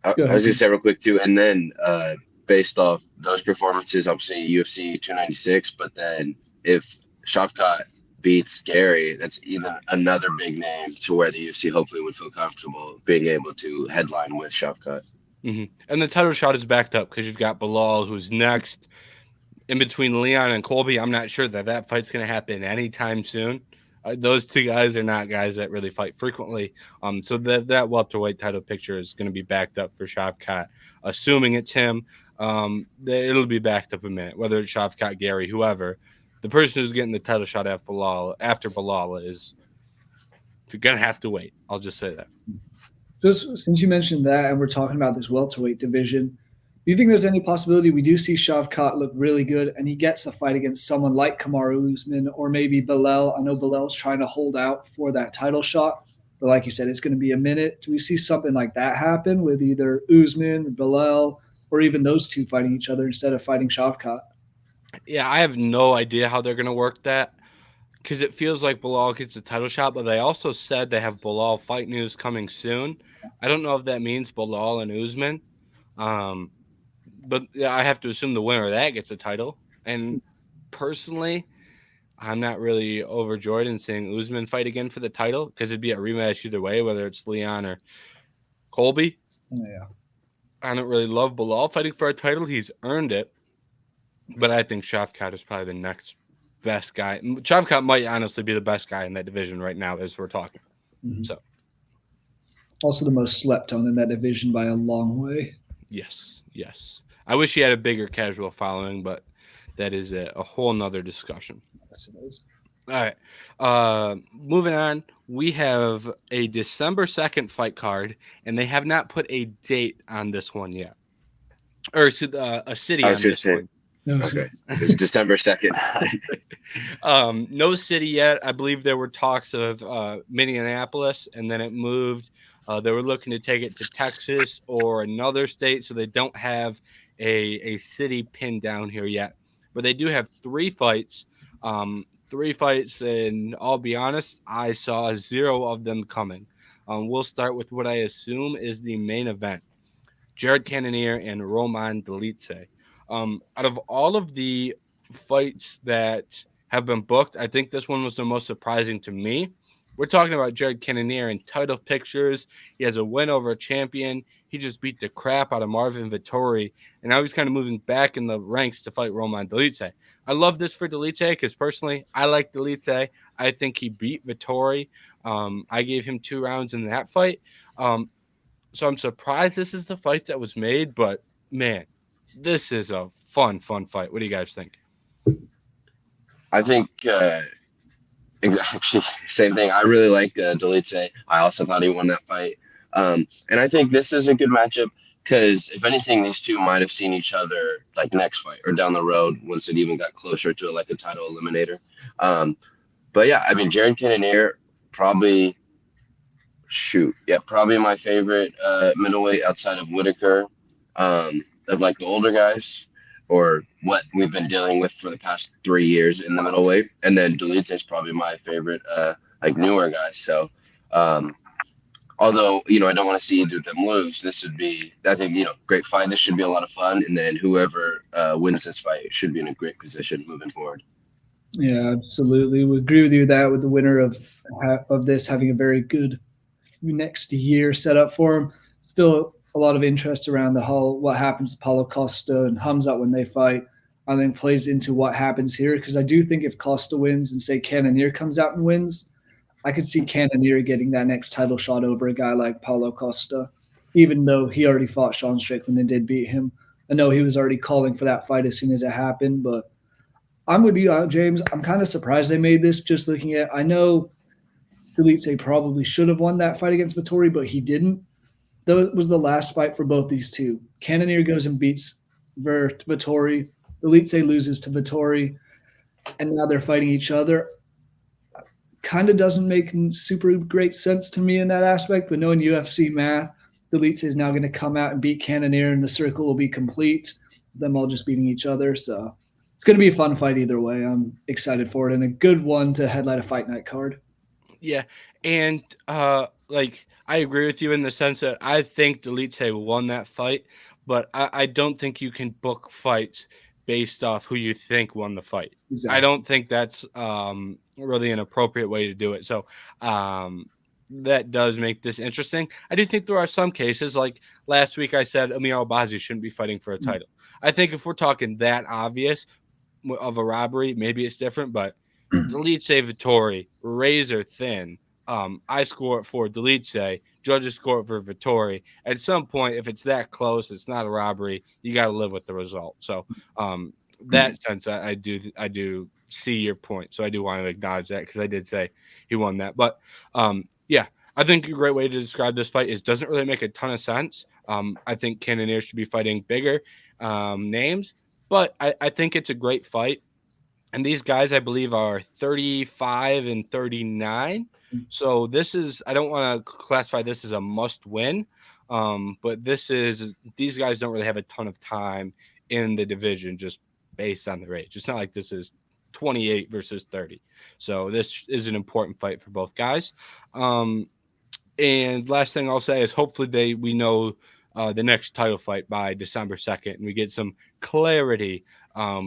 I was going to say real quick too, and then based off those performances, obviously UFC 296, but then if Shavkat beats Gary, that's even another big name to where the UFC hopefully would feel comfortable being able to headline with Shavkat. Mm-hmm. And the title shot is backed up because you've got Bilal, who's next. In between Leon and Colby, I'm not sure that fight's going to happen anytime soon. Those two guys are not guys that really fight frequently. So that welterweight title picture is going to be backed up for Shavkat, assuming it's him. It'll be backed up a minute, whether it's Shavkat, Gary, whoever. The person who's getting the title shot after Bilal is going to have to wait. I'll just say that. Just since you mentioned that, and we're talking about this welterweight division, do you think there's any possibility we do see Shavkat look really good and he gets the fight against someone like Kamaru Usman or maybe Bilal? I know Bilal's trying to hold out for that title shot, but like you said, it's going to be a minute. Do we see something like that happen with either Usman, Bilal, or even those two fighting each other instead of fighting Shavkat? Yeah, I have no idea how they're going to work that because it feels like Bilal gets a title shot, but they also said they have Bilal fight news coming soon. I don't know if that means Bilal and Usman. But yeah, I have to assume the winner of that gets a title. And personally, I'm not really overjoyed in seeing Usman fight again for the title because it'd be a rematch either way, whether it's Leon or Colby. Yeah. I don't really love Bilal fighting for a title. He's earned it. But I think Shavkat is probably the next best guy. Shavkat might honestly be the best guy in that division right now as we're talking. Mm-hmm. So also the most slept on in that division by a long way. Yes. I wish he had a bigger casual following, but that is a whole nother discussion. Yes, it is. All right. Moving on, we have a December 2nd fight card, and they have not put a date on this one yet, or a city I was on gonna this say, one. No, okay, it's December 2nd. No city yet. I believe there were talks of Minneapolis, and then it moved. They were looking to take it to Texas or another state, so they don't have a city pinned down here yet. But they do have 3 fights. 3 fights, and I'll be honest, I saw 0 of them coming. We'll start with what I assume is the main event. Jared Cannonier and Roman Dolidze. Out of all of the fights that have been booked, I think this one was the most surprising to me. We're talking about Jared Cannonier in title pictures. He has a win over a champion. He just beat the crap out of Marvin Vettori, and now he's kind of moving back in the ranks to fight Roman Dolidze. I love this for Dolidze because personally, I like Dolidze. I think he beat Vettori. I gave him 2 rounds in that fight. So I'm surprised this is the fight that was made, but man, this is a fun fight. What do you guys think? I think actually same thing. I really like Dolce. I also thought he won that fight, and I think this is a good matchup because if anything, these two might have seen each other like next fight or down the road once it even got closer to like a title eliminator. But yeah, I mean Jared Cannonier probably probably my favorite middleweight outside of Whitaker, of like the older guys or what we've been dealing with for the past 3 years in the middleweight. And then Dolidze is probably my favorite like newer guy. So although, I don't want to see either of them lose, this would be, I think, great fight. This should be a lot of fun. And then whoever wins this fight should be in a great position moving forward. Yeah, absolutely. We agree with you that with the winner of this having a very good next year set up for him. Still a lot of interest around the whole what happens to Paulo Costa and Hamzat when they fight. I think plays into what happens here because I do think if Costa wins and say Cannonier comes out and wins, I could see Cannonier getting that next title shot over a guy like Paulo Costa, even though he already fought Sean Strickland and did beat him. I know he was already calling for that fight as soon as it happened, but I'm with you, James. I'm kind of surprised they made this just looking at, I know Dolidze probably should have won that fight against Vettori, but he didn't. That was the last fight for both these two. Cannonier goes and beats Vettori. Dolidze loses to Vettori, and now they're fighting each other. Kind of doesn't make super great sense to me in that aspect, but knowing UFC math, Dolidze is now going to come out and beat Cannonier, and the circle will be complete. Them all just beating each other. So it's going to be a fun fight either way. I'm excited for it, and a good one to headline a fight night card. Yeah, and like I agree with you in the sense that I think Dolidze won that fight, but I don't think you can book fights based off who you think won the fight. Exactly. I don't think that's really an appropriate way to do it. So that does make this interesting. I do think there are some cases, like last week I said Amir Albazi shouldn't be fighting for a title. I think if we're talking that obvious of a robbery, maybe it's different, but Dolidze Vettori, razor thin. I score it for Dolidze. Judges score it for Vettori. At some point, if it's that close, it's not a robbery. You got to live with the result. So, that sense, I do see your point. So I do want to acknowledge that because I did say he won that. But yeah, I think a great way to describe this fight is doesn't really make a ton of sense. I think Cannonier should be fighting bigger names, but I think it's a great fight. And these guys, I believe, are 35 and 39. So this is, I don't want to classify this as a must win, but these guys don't really have a ton of time in the division just based on their age. It's not like this is 28 versus 30. So this is an important fight for both guys. And last thing I'll say is hopefully we know the next title fight by December 2nd, and we get some clarity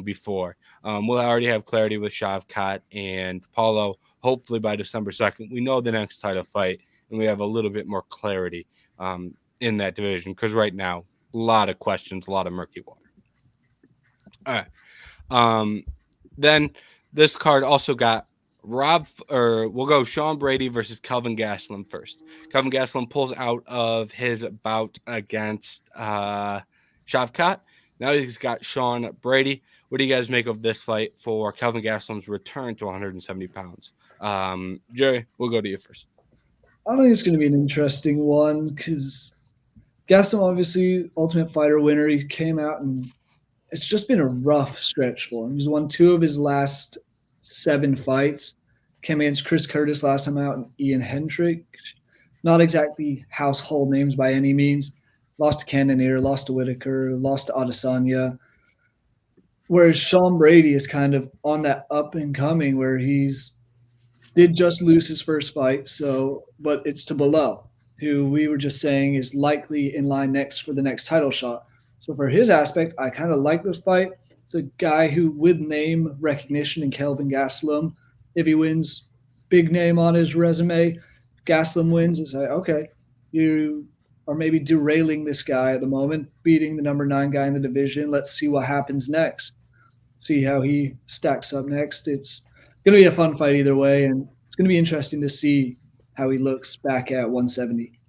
before. We'll already have clarity with Shavkat and Paulo. Hopefully by December 2nd, we know the next title fight, and we have a little bit more clarity in that division, because right now, a lot of questions, a lot of murky water. All right. Then this card also got we'll go Sean Brady versus Kelvin Gastelum first. Kelvin Gastelum pulls out of his bout against Shavkat. Now he's got Sean Brady. What do you guys make of this fight for Kelvin Gastelum's return to 170 pounds? Jerry, we'll go to you first. I think it's going to be an interesting one because Gaston, obviously, Ultimate Fighter winner. He came out and it's just been a rough stretch for him. He's won 2 of his last 7 fights. Came against Chris Curtis last time out and Ian Hendrick. Not exactly household names by any means. Lost to Cannonier, lost to Whitaker, lost to Adesanya. Whereas Sean Brady is kind of on that up and coming where he's did just lose his first fight, but it's to Below, who we were just saying is likely in line next for the next title shot. So for his aspect, I kind of like this fight. It's a guy who with name recognition in Kelvin Gastelum. If he wins, big name on his resume. If Gastelum wins, it's like, okay, you are maybe derailing this guy at the moment, beating the number 9 guy in the division. Let's see what happens next. See how he stacks up next. It's going to be a fun fight either way, and it's going to be interesting to see how he looks back at 170.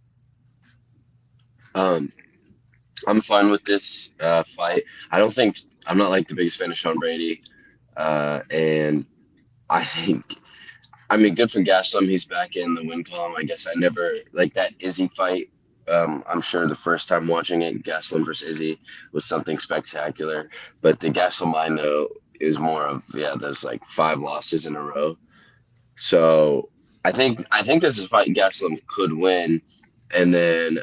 I'm fine with this fight. I'm not like the biggest fan of Sean Brady, and I mean, good for Gastelum. He's back in the win column. I guess I never like that Izzy fight. I'm sure the first time watching it, Gastelum versus Izzy was something spectacular. But the Gastelum I know is more of there's like 5 losses in a row. So I think this is a fight Gastelum could win, and then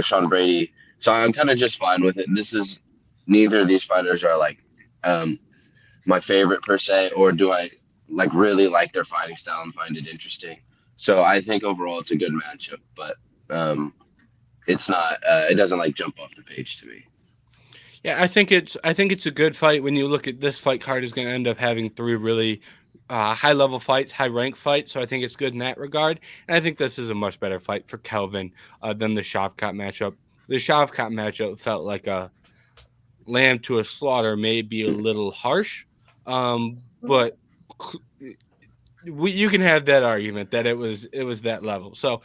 Sean Brady. So I'm kind of just fine with it. This is neither of these fighters are like my favorite per se, or do I like really like their fighting style and find it interesting. So I think overall it's a good matchup, but it's not. It doesn't like jump off the page to me. Yeah, I think it's a good fight. When you look at this fight card, is going to end up having 3 really high level fights, high rank fights. So I think it's good in that regard. And I think this is a much better fight for Kelvin than the Shavkat matchup. The Shavkat matchup felt like a lamb to a slaughter, may be a little harsh, but you can have that argument that it was that level. So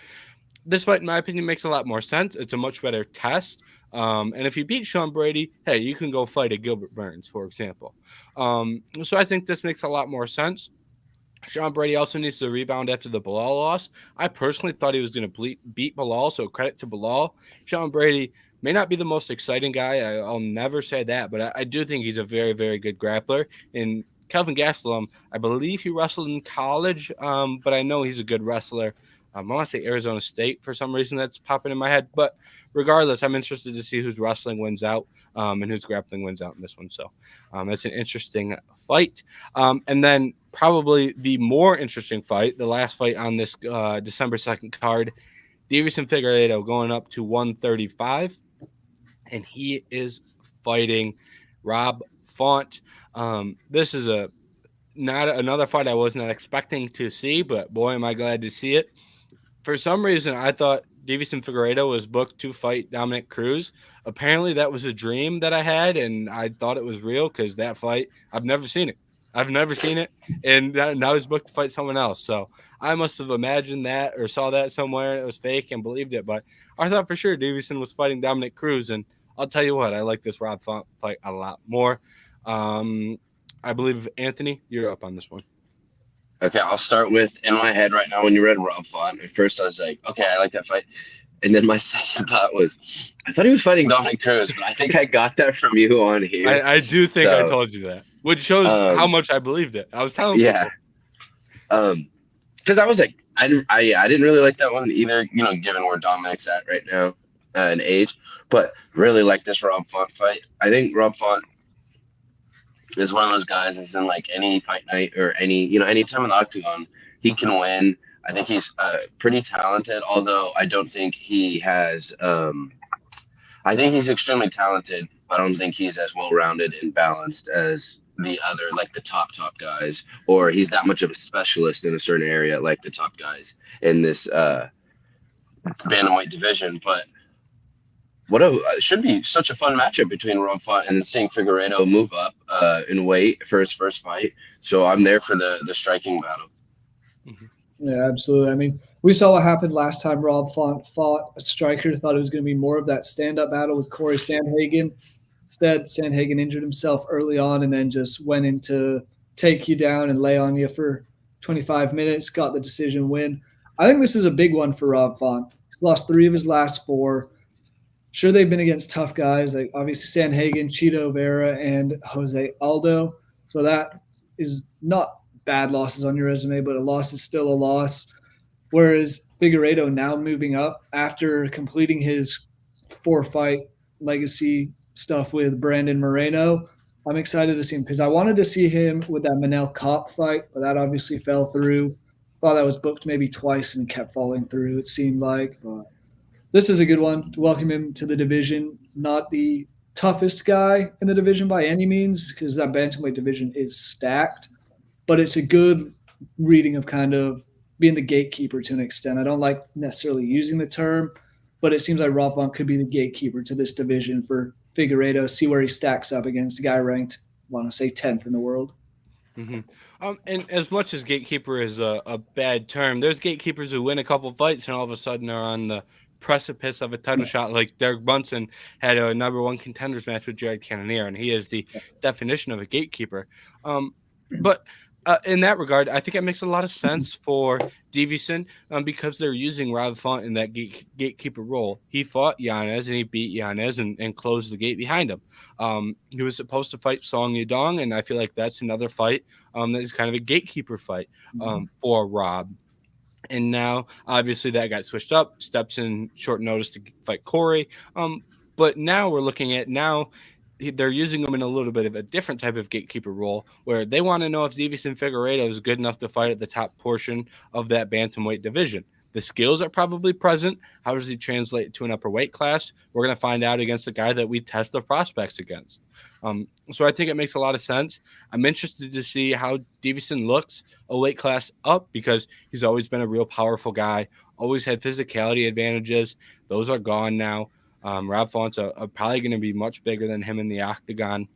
this fight, in my opinion, makes a lot more sense. It's a much better test. And if you beat Sean Brady, hey, you can go fight a Gilbert Burns, for example. So I think this makes a lot more sense. Sean Brady also needs to rebound after the Bilal loss. I personally thought he was going to beat Bilal, so credit to Bilal. Sean Brady may not be the most exciting guy. I'll never say that, but I do think he's a very, very good grappler. And Kelvin Gastelum, I believe he wrestled in college, but I know he's a good wrestler. I want to say Arizona State for some reason that's popping in my head. But regardless, I'm interested to see whose wrestling wins out and whose grappling wins out in this one. So that's an interesting fight. And then probably the more interesting fight, the last fight on this December 2nd card, Deiveson Figueiredo going up to 135. And he is fighting Rob Font. This is not another fight I was not expecting to see, but boy, am I glad to see it. For some reason, I thought Deiveson Figueiredo was booked to fight Dominic Cruz. Apparently, that was a dream that I had, and I thought it was real because that fight, I've never seen it. And now he's booked to fight someone else. So I must have imagined that or saw that somewhere, and it was fake and believed it. But I thought for sure Deiveson was fighting Dominic Cruz, and I'll tell you what, I like this Rob Font fight a lot more. I believe, Anthony, you're up on this one. Okay, I'll start with, in my head right now, when you read Rob Font, at first I was like, okay, I like that fight. And then my second thought was, I thought he was fighting Dominic Cruz, but I think I got that from you on here. I do think I told you that, which shows how much I believed it. I was telling people. Because I was like, I didn't really like that one either, given where Dominic's at right now in age, but really like this Rob Font fight. I think Rob Font is one of those guys that's in like any fight night or any time in the octagon, he can win. I think he's pretty talented, although I don't think he has I think he's extremely talented. I don't think he's as well-rounded and balanced as the other, like the top guys, or he's that much of a specialist in a certain area like the top guys in this bantamweight division. But it should be such a fun matchup between Rob Font and seeing Figueiredo move up in weight for his first fight. So I'm there for the striking battle. Mm-hmm. Yeah, absolutely. I mean, we saw what happened last time Rob Font fought a striker. Thought it was going to be more of that stand-up battle with Corey Sandhagen. Instead, Sandhagen injured himself early on and then just went into take you down and lay on you for 25 minutes, got the decision win. I think this is a big one for Rob Font. He's lost 3 of his last 4. Sure, they've been against tough guys like obviously Sanhagen, Cheeto Vera, and Jose Aldo. So that is not bad losses on your resume, but a loss is still a loss. Whereas Figueiredo now moving up after completing his 4-fight legacy stuff with Brandon Moreno, I'm excited to see him because I wanted to see him with that Manel Kopp fight, but that obviously fell through. Thought that was booked maybe twice and kept falling through, it seemed like. But this is a good one to welcome him to the division. Not the toughest guy in the division by any means, because that bantamweight division is stacked, but it's a good reading of kind of being the gatekeeper to an extent. I don't like necessarily using the term, but it seems like Rob Font could be the gatekeeper to this division for Figueiredo, see where he stacks up against a guy ranked, I want to say 10th in the world. Mm-hmm. And as much as gatekeeper is a bad term, there's gatekeepers who win a couple fights and all of a sudden are on the precipice of a title shot. Like Derek Brunson had a #1 contenders match with Jared Cannonier, and he is the definition of a gatekeeper. But in that regard, I think it makes a lot of sense for Davison because they're using Rob Font in that gatekeeper role. He fought Yanez and he beat Yanez and closed the gate behind him. He was supposed to fight Song Yadong, and I feel like that's another fight that is kind of a gatekeeper fight for Rob. And now, obviously, that got switched up. Steps in short notice to fight Corey. But now we're looking at they're using him in a little bit of a different type of gatekeeper role where they want to know if Davison Figueiredo is good enough to fight at the top portion of that bantamweight division. The skills are probably present. How does he translate to an upper weight class? We're going to find out against the guy that we test the prospects against. So I think it makes a lot of sense. I'm interested to see how Davison looks a weight class up because he's always been a real powerful guy, always had physicality advantages. Those are gone now. Rob Font's probably going to be much bigger than him in the octagon.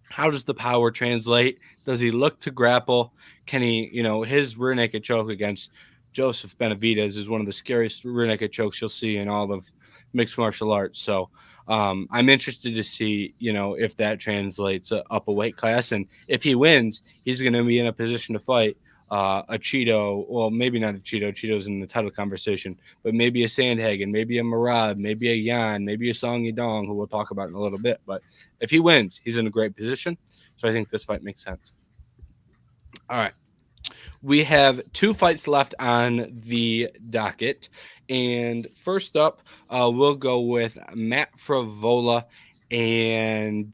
How does the power translate? Does he look to grapple? Can he, his rear naked choke against Joseph Benavidez is one of the scariest rear naked chokes you'll see in all of mixed martial arts. So I'm interested to see, if that translates up a weight class. And if he wins, he's going to be in a position to fight a Cheeto, well, maybe not a Cheeto. Cheeto's in the title conversation, but maybe a Sandhagen, maybe a Murad, maybe a Yan, maybe a Song Yadong, who we'll talk about in a little bit. But if he wins, he's in a great position. So I think this fight makes sense. All right. We have 2 fights left on the docket. And first up, we'll go with Matt Frevola and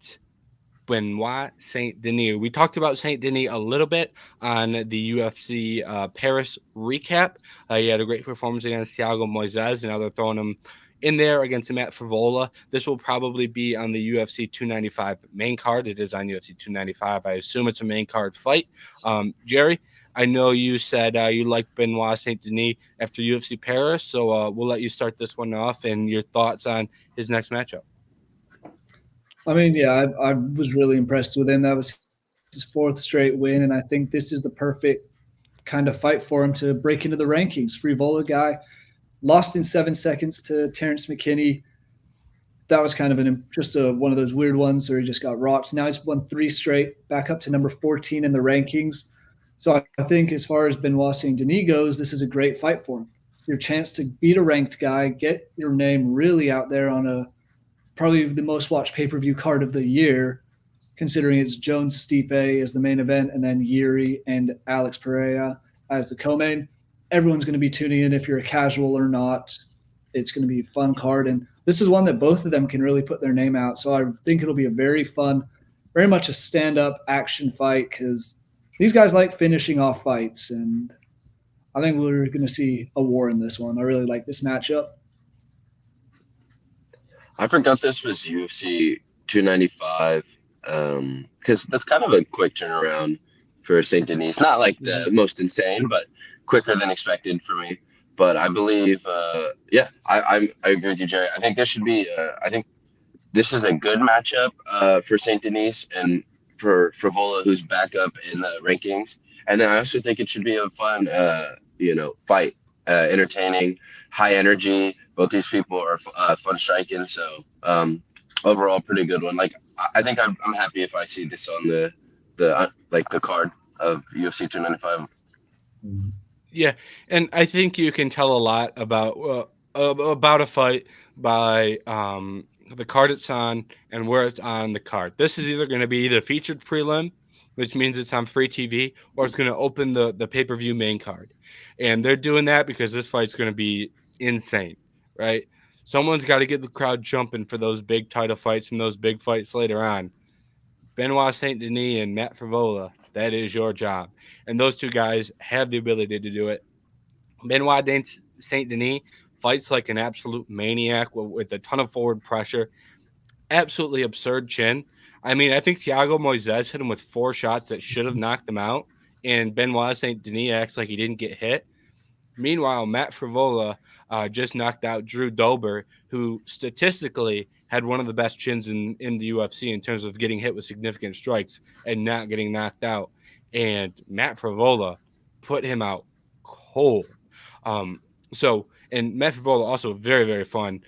Benoit Saint Denis. We talked about Saint Denis a little bit on the UFC Paris recap. He had a great performance against Thiago Moises, and now they're throwing him in there against Matt Frevola. This will probably be on the UFC 295 main card. It is on UFC 295. I assume it's a main card fight. Jerry, I know you said you liked Benoit Saint Denis after UFC Paris, so we'll let you start this one off and your thoughts on his next matchup. I mean, yeah, I was really impressed with him. That was his 4th straight win, and I think this is the perfect kind of fight for him to break into the rankings. Frevola guy lost in 7 seconds to Terrence McKinney. That was kind of just one of those weird ones where he just got rocked. Now he's won 3 straight, back up to number 14 in the rankings. So I think as far as Benoit Saint Denis goes, this is a great fight for him. Your chance to beat a ranked guy, get your name really out there on probably the most watched pay-per-view card of the year, considering it's Jones Stipe as the main event and then Yuri and Alex Pereira as the co-main. Everyone's going to be tuning in if you're a casual or not. It's going to be a fun card. And this is one that both of them can really put their name out. So I think it'll be a very fun, very much a stand-up action fight because these guys like finishing off fights. And I think we're going to see a war in this one. I really like this matchup. I forgot this was UFC 295 because that's kind of a quick turnaround for Saint Denis. Not like the most insane, but quicker than expected for me. But I believe, I agree with you, Jerry. I think this should be. I think this is a good matchup for Saint Denis and for Frevola, who's back up in the rankings. And then I also think it should be a fun fight. Entertaining, high energy. Both these people are fun striking. So overall, pretty good one. Like I think I'm happy if I see this on the card of UFC 295. Yeah, and I think you can tell a lot about a fight by the card it's on and where it's on the card. This is either going to be the featured prelim, which means it's on free TV, or it's going to open the pay per view main card, and they're doing that because this fight's going to be insane, right? Someone's got to get the crowd jumping for those big title fights and those big fights later on. Benoit Saint Denis and Matt Frivola, that is your job. And those two guys have the ability to do it. Benoit Saint Denis fights like an absolute maniac with a ton of forward pressure. Absolutely absurd chin. I mean, I think Thiago Moises hit him with 4 shots that should have knocked him out. And Benoit Saint Denis acts like he didn't get hit. Meanwhile, Matt Frivola just knocked out Drew Dober, who statistically had one of the best chins in the UFC in terms of getting hit with significant strikes and not getting knocked out. And Matt Frivola put him out cold. And Matt Frivola also very, very fun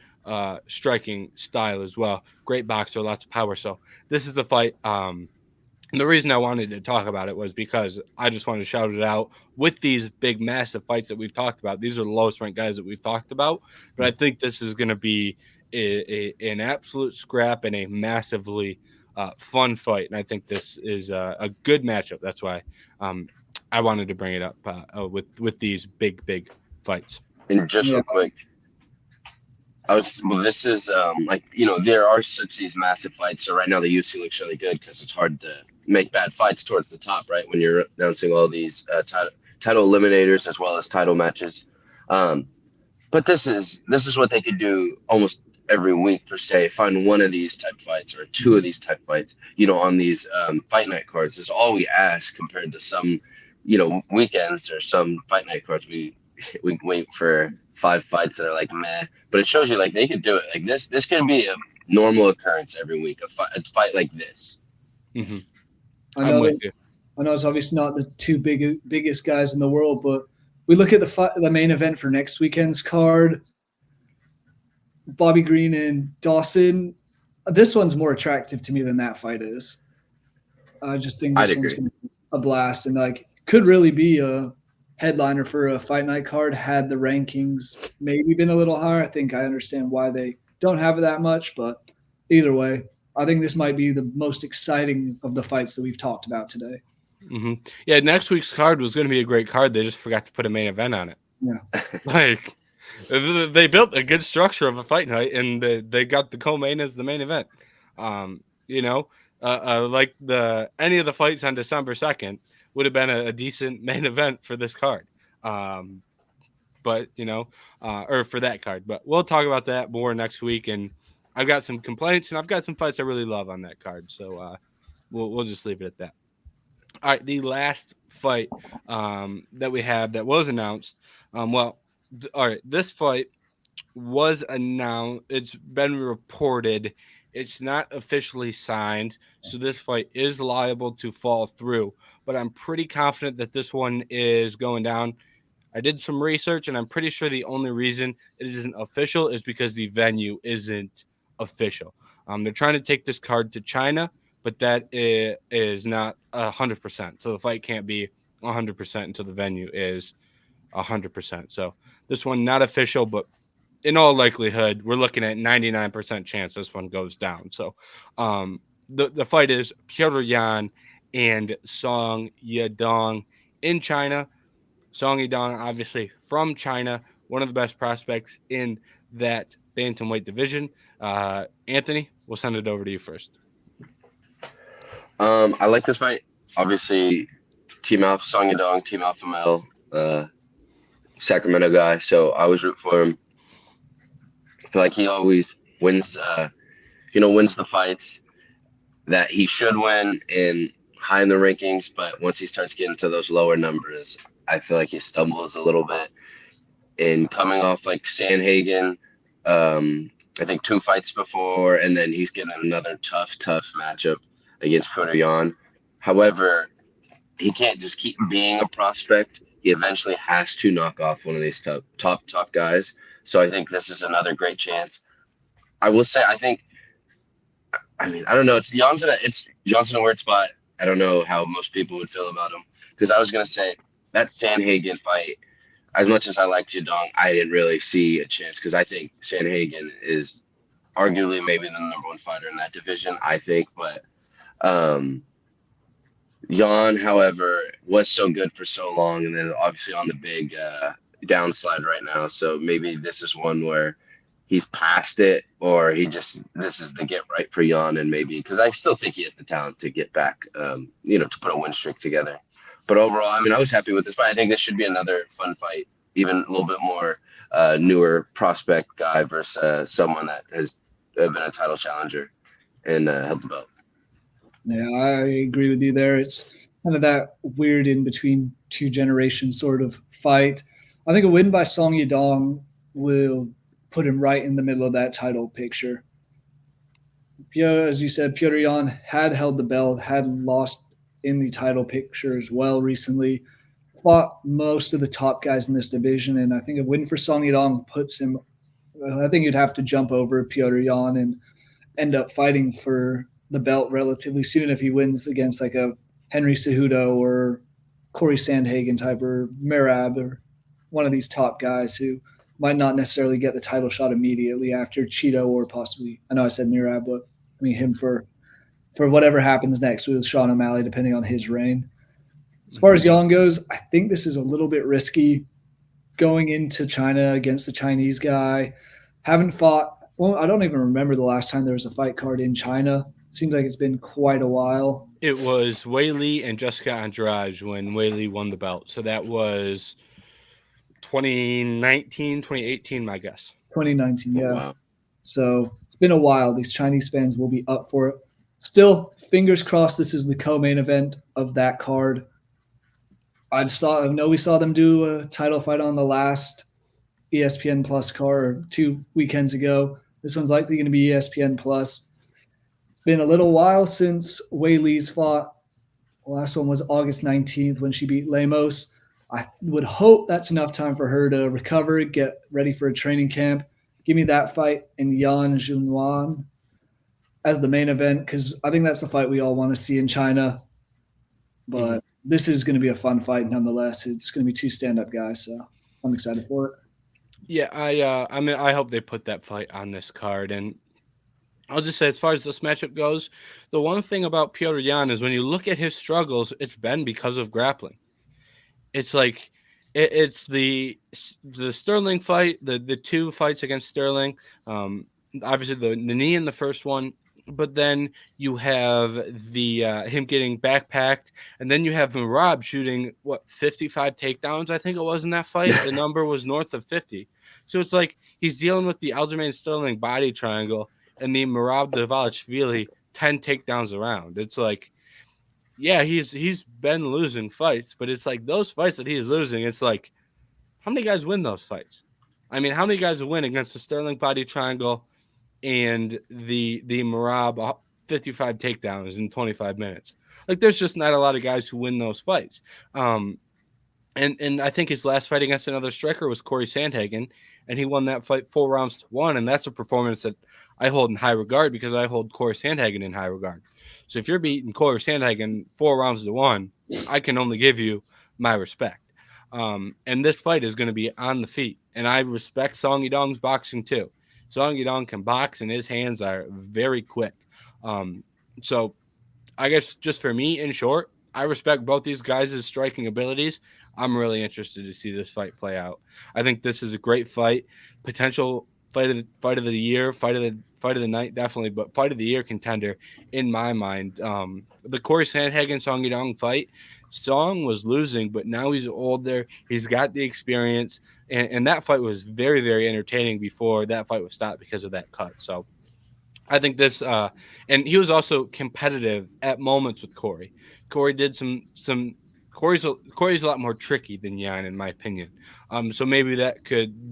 striking style as well. Great boxer, lots of power. So this is a fight. And the reason I wanted to talk about it was because I just wanted to shout it out with these big, massive fights that we've talked about. These are the lowest ranked guys that we've talked about, but I think this is going to be an absolute scrap and a massively fun fight. And I think this is a good matchup. That's why I wanted to bring it up with these big, big fights. And just real quick, this is there are such these massive fights. So right now the UFC looks really good because it's hard to make bad fights towards the top, right? When you're announcing all these title eliminators as well as title matches. But this is what they could do almost every week per se. Find one of these type fights or 2 of these type fights, on these fight night cards. Is all we ask compared to some, weekends or some fight night cards. We wait for 5 fights that are like meh, but it shows you like they could do it. Like this can be a normal occurrence every week. A fight like this. Mm-hmm. I know it's obviously not the 2 biggest guys in the world, but we look at the main event for next weekend's card. Bobby Green and Dawson. This one's more attractive to me than that fight is. I just think this one's going to be a blast and could really be a headliner for a fight night card had the rankings maybe been a little higher. I think I understand why they don't have it that much, but either way, I think this might be the most exciting of the fights that we've talked about today. Mm-hmm. Yeah, next week's card was going to be a great card. They just forgot to put a main event on it. Yeah. They built a good structure of a fight night, and they got the co-main as the main event. Like any of the fights on December 2nd would have been a decent main event for this card. Or for that card. But we'll talk about that more next week. And I've got some complaints, and I've got some fights I really love on that card. So we'll just leave it at that. All right, the last fight that we have that was announced. This fight was announced. It's been reported. It's not officially signed, so this fight is liable to fall through. But I'm pretty confident that this one is going down. I did some research, and I'm pretty sure the only reason it isn't official is because the venue isn't official. They're trying to take this card to China, but that is not 100%. So the fight can't be 100% until the venue is 100%. So this one not official, but in all likelihood, we're looking at 99% chance this one goes down. So the fight is Petr Yan and Song Yadong in China. Song Yadong, obviously from China, one of the best prospects in that bantamweight division. Anthony, we'll send it over to you first. I like this fight. Obviously, Team Alpha Song Yadong, Team Alpha Male, Sacramento guy. So I always root for him. I feel like he always wins. Wins the fights that he should win and high in the rankings. But once he starts getting to those lower numbers, I feel like he stumbles a little bit. In coming off like Sanhagen, I think 2 fights before, and then he's getting another tough matchup against Petr Yan. However, he can't just keep being a prospect he eventually has to knock off one of these top guys. So I think this is another great chance. I will say, I mean, I don't know. Jan's in a weird spot. I don't know how most people would feel about him because I was gonna say that Sanhagen fight. As much as I like Yadong, I didn't really see a chance because I think Sanhagen is arguably maybe the number one fighter in that division. I think, but um, Jan, however, was so good for so long, and then obviously on the big downslide right now. So maybe this is one where he's past it, or this is the get right for Jan, and maybe because I still think he has the talent to get back, to put a win streak together. But overall, I mean, I was happy with this fight. I think this should be another fun fight, even a little bit more newer prospect guy versus someone that has been a title challenger and held the belt. Yeah, I agree with you there. It's kind of that weird in between two generations sort of fight. I think a win by Song Yadong will put him right in the middle of that title picture. As you said, Petr Yan had held the belt, had lost in the title picture as well recently. Fought most of the top guys in this division, and I think a win for Song Yadong puts him. I think you'd have to jump over Petr Yan and end up fighting for the belt relatively soon if he wins against like a Henry Cejudo or Corey Sandhagen type or Merab or one of these top guys who might not necessarily get the title shot immediately after Cheeto or possibly I know I said Merab, but I mean him for whatever happens next with Sean O'Malley, depending on his reign. As far as Yang goes, I think this is a little bit risky going into China against the Chinese guy. Haven't fought. Well, I don't even remember the last time there was a fight card in China. Seems like it's been quite a while. It was Wei Li and Jessica Andrade when Wei Li won the belt. So that was 2019, 2018, my guess. 2019, yeah. Oh, wow. So it's been a while. These Chinese fans will be up for it. Still, fingers crossed this is the co-main event of that card. I know we saw them do a title fight on the last ESPN Plus card 2 weekends ago. This one's likely going to be ESPN Plus. It's been a little while since Wei Li's fought. The last one was August 19th when she beat Lemos. I would hope that's enough time for her to recover, get ready for a training camp. Give me that fight and Yan Junwan as the main event because I think that's the fight we all want to see in China. But this is going to be a fun fight nonetheless. It's going to be two stand-up guys, so I'm excited for it. Yeah, I hope they put that fight on this card. And I'll just say, as far as this matchup goes, the one thing about Petr Yan is when you look at his struggles, it's been because of grappling. It's like it's the Sterling fight, the two fights against Sterling. Obviously the knee in the first one, but then you have the him getting backpacked, and then you have Merab shooting 55 takedowns, I think it was in that fight. The number was north of 50. So it's like he's dealing with the Aljamain Sterling body triangle and the Merab Dvalishvili 10 takedowns around. It's like, yeah, he's been losing fights, but it's like those fights that he's losing, it's like, how many guys win those fights? I mean, how many guys win against the Sterling body triangle and the Merab 55 takedowns in 25 minutes? Like, there's just not a lot of guys who win those fights. And I think his last fight against another striker was Corey Sandhagen, and he won that fight 4-1, and that's a performance that I hold in high regard because I hold Corey Sandhagen in high regard. So if you're beating Corey Sandhagen 4-1, I can only give you my respect. And this fight is going to be on the feet, and I respect Song Yadong's boxing too. Song Yadong can box, and his hands are very quick. So I guess just for me, in short, I respect both these guys' striking abilities. I'm really interested to see this fight play out. I think this is a great fight, potential fight of the year, fight of the night, definitely, but fight of the year contender in my mind. The Corey Sandhagen Song Yadong fight, Song was losing, but now he's older. He's got the experience, and that fight was very, very entertaining before that fight was stopped because of that cut. So I think this, and he was also competitive at moments with Corey. Corey did some. Corey's a lot more tricky than Yan, in my opinion. So maybe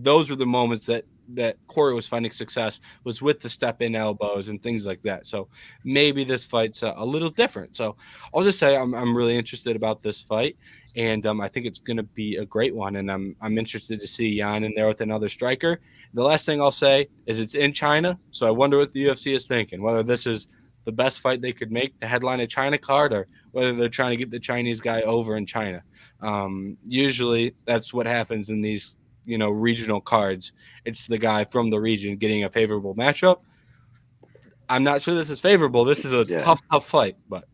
those were the moments that that Corey was finding success was with the step in elbows and things like that. So maybe this fight's a little different. So I'll just say I'm really interested about this fight, and I think it's going to be a great one. And I'm interested to see Jan in there with another striker. The last thing I'll say is it's in China, so I wonder what the UFC is thinking, whether this is the best fight they could make to headline a China card, or whether they're trying to get the Chinese guy over in China. Usually that's what happens in these, regional cards. It's the guy from the region getting a favorable matchup. I'm not sure this is favorable. This is a tough fight, but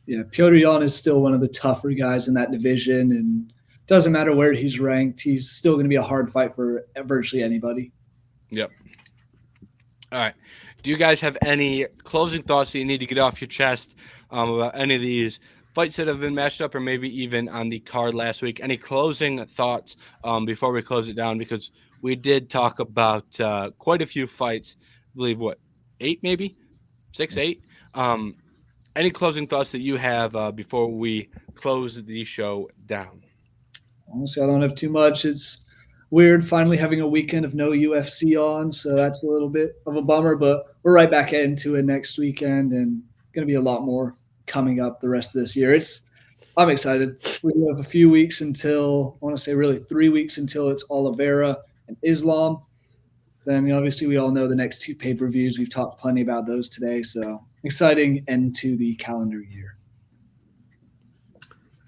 Piotr Jan is still one of the tougher guys in that division, and doesn't matter where he's ranked, he's still going to be a hard fight for virtually anybody. Yep. All right. Do you guys have any closing thoughts that you need to get off your chest about any of these fights that have been matched up, or maybe even on the card last week? Any closing thoughts before we close it down? Because we did talk about quite a few fights. I believe, 8 maybe? 6, 8? Any closing thoughts that you have before we close the show down? Honestly, I don't have too much. It's weird finally having a weekend of no UFC on, so that's a little bit of a bummer, but we're right back into it next weekend, and going to be a lot more coming up the rest of this year. I'm excited. We have a few weeks until, I want to say really 3 weeks until it's Oliveira and Islam. Then obviously we all know the next 2 pay-per-views. We've talked plenty about those today, so exciting end to the calendar year.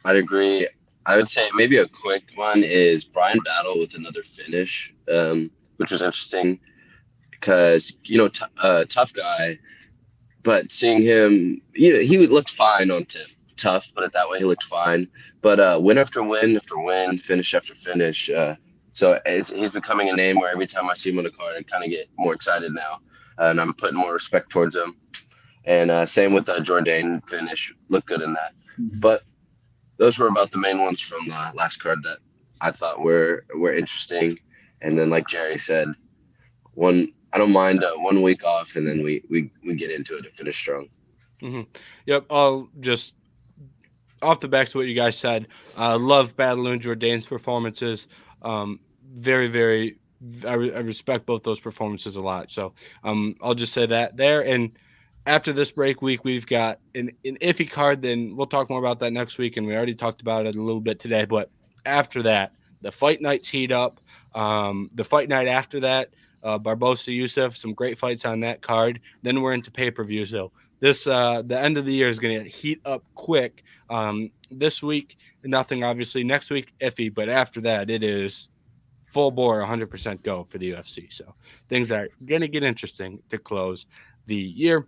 I'd agree. I would say maybe a quick one is Brian Battle with another finish, which was interesting because, tough guy, but seeing him, he looked fine on tough, put it that way. He looked fine, but win after win after win, finish after finish. So he's becoming a name where every time I see him on the card, I kind of get more excited now, and I'm putting more respect towards him. And same with the Jourdain finish, looked good in that. But those were about the main ones from the last card that I thought were interesting. And then, like Jerry said, I don't mind 1 week off, and then we get into it to finish strong. Mm-hmm. Yep. I'll just off the back to what you guys said. Love Battle and Jourdain's performances. Very, very. I respect both those performances a lot. So I'll just say that there. And after this break week, we've got an iffy card. Then we'll talk more about that next week. And we already talked about it a little bit today. But after that, the fight nights heat up. The fight night after that, Barbosa Youssef, some great fights on that card. Then we're into pay-per-view. So this the end of the year is going to heat up quick. This week, nothing obviously. Next week, iffy. But after that, it is full bore, 100% go for the UFC. So things are going to get interesting to close the year.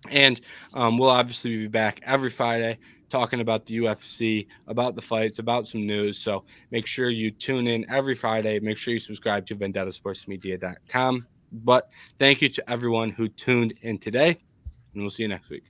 And we'll obviously be back every Friday talking about the UFC, about the fights, about some news. So make sure you tune in every Friday. Make sure you subscribe to vendettasportsmedia.com. But thank you to everyone who tuned in today, and we'll see you next week.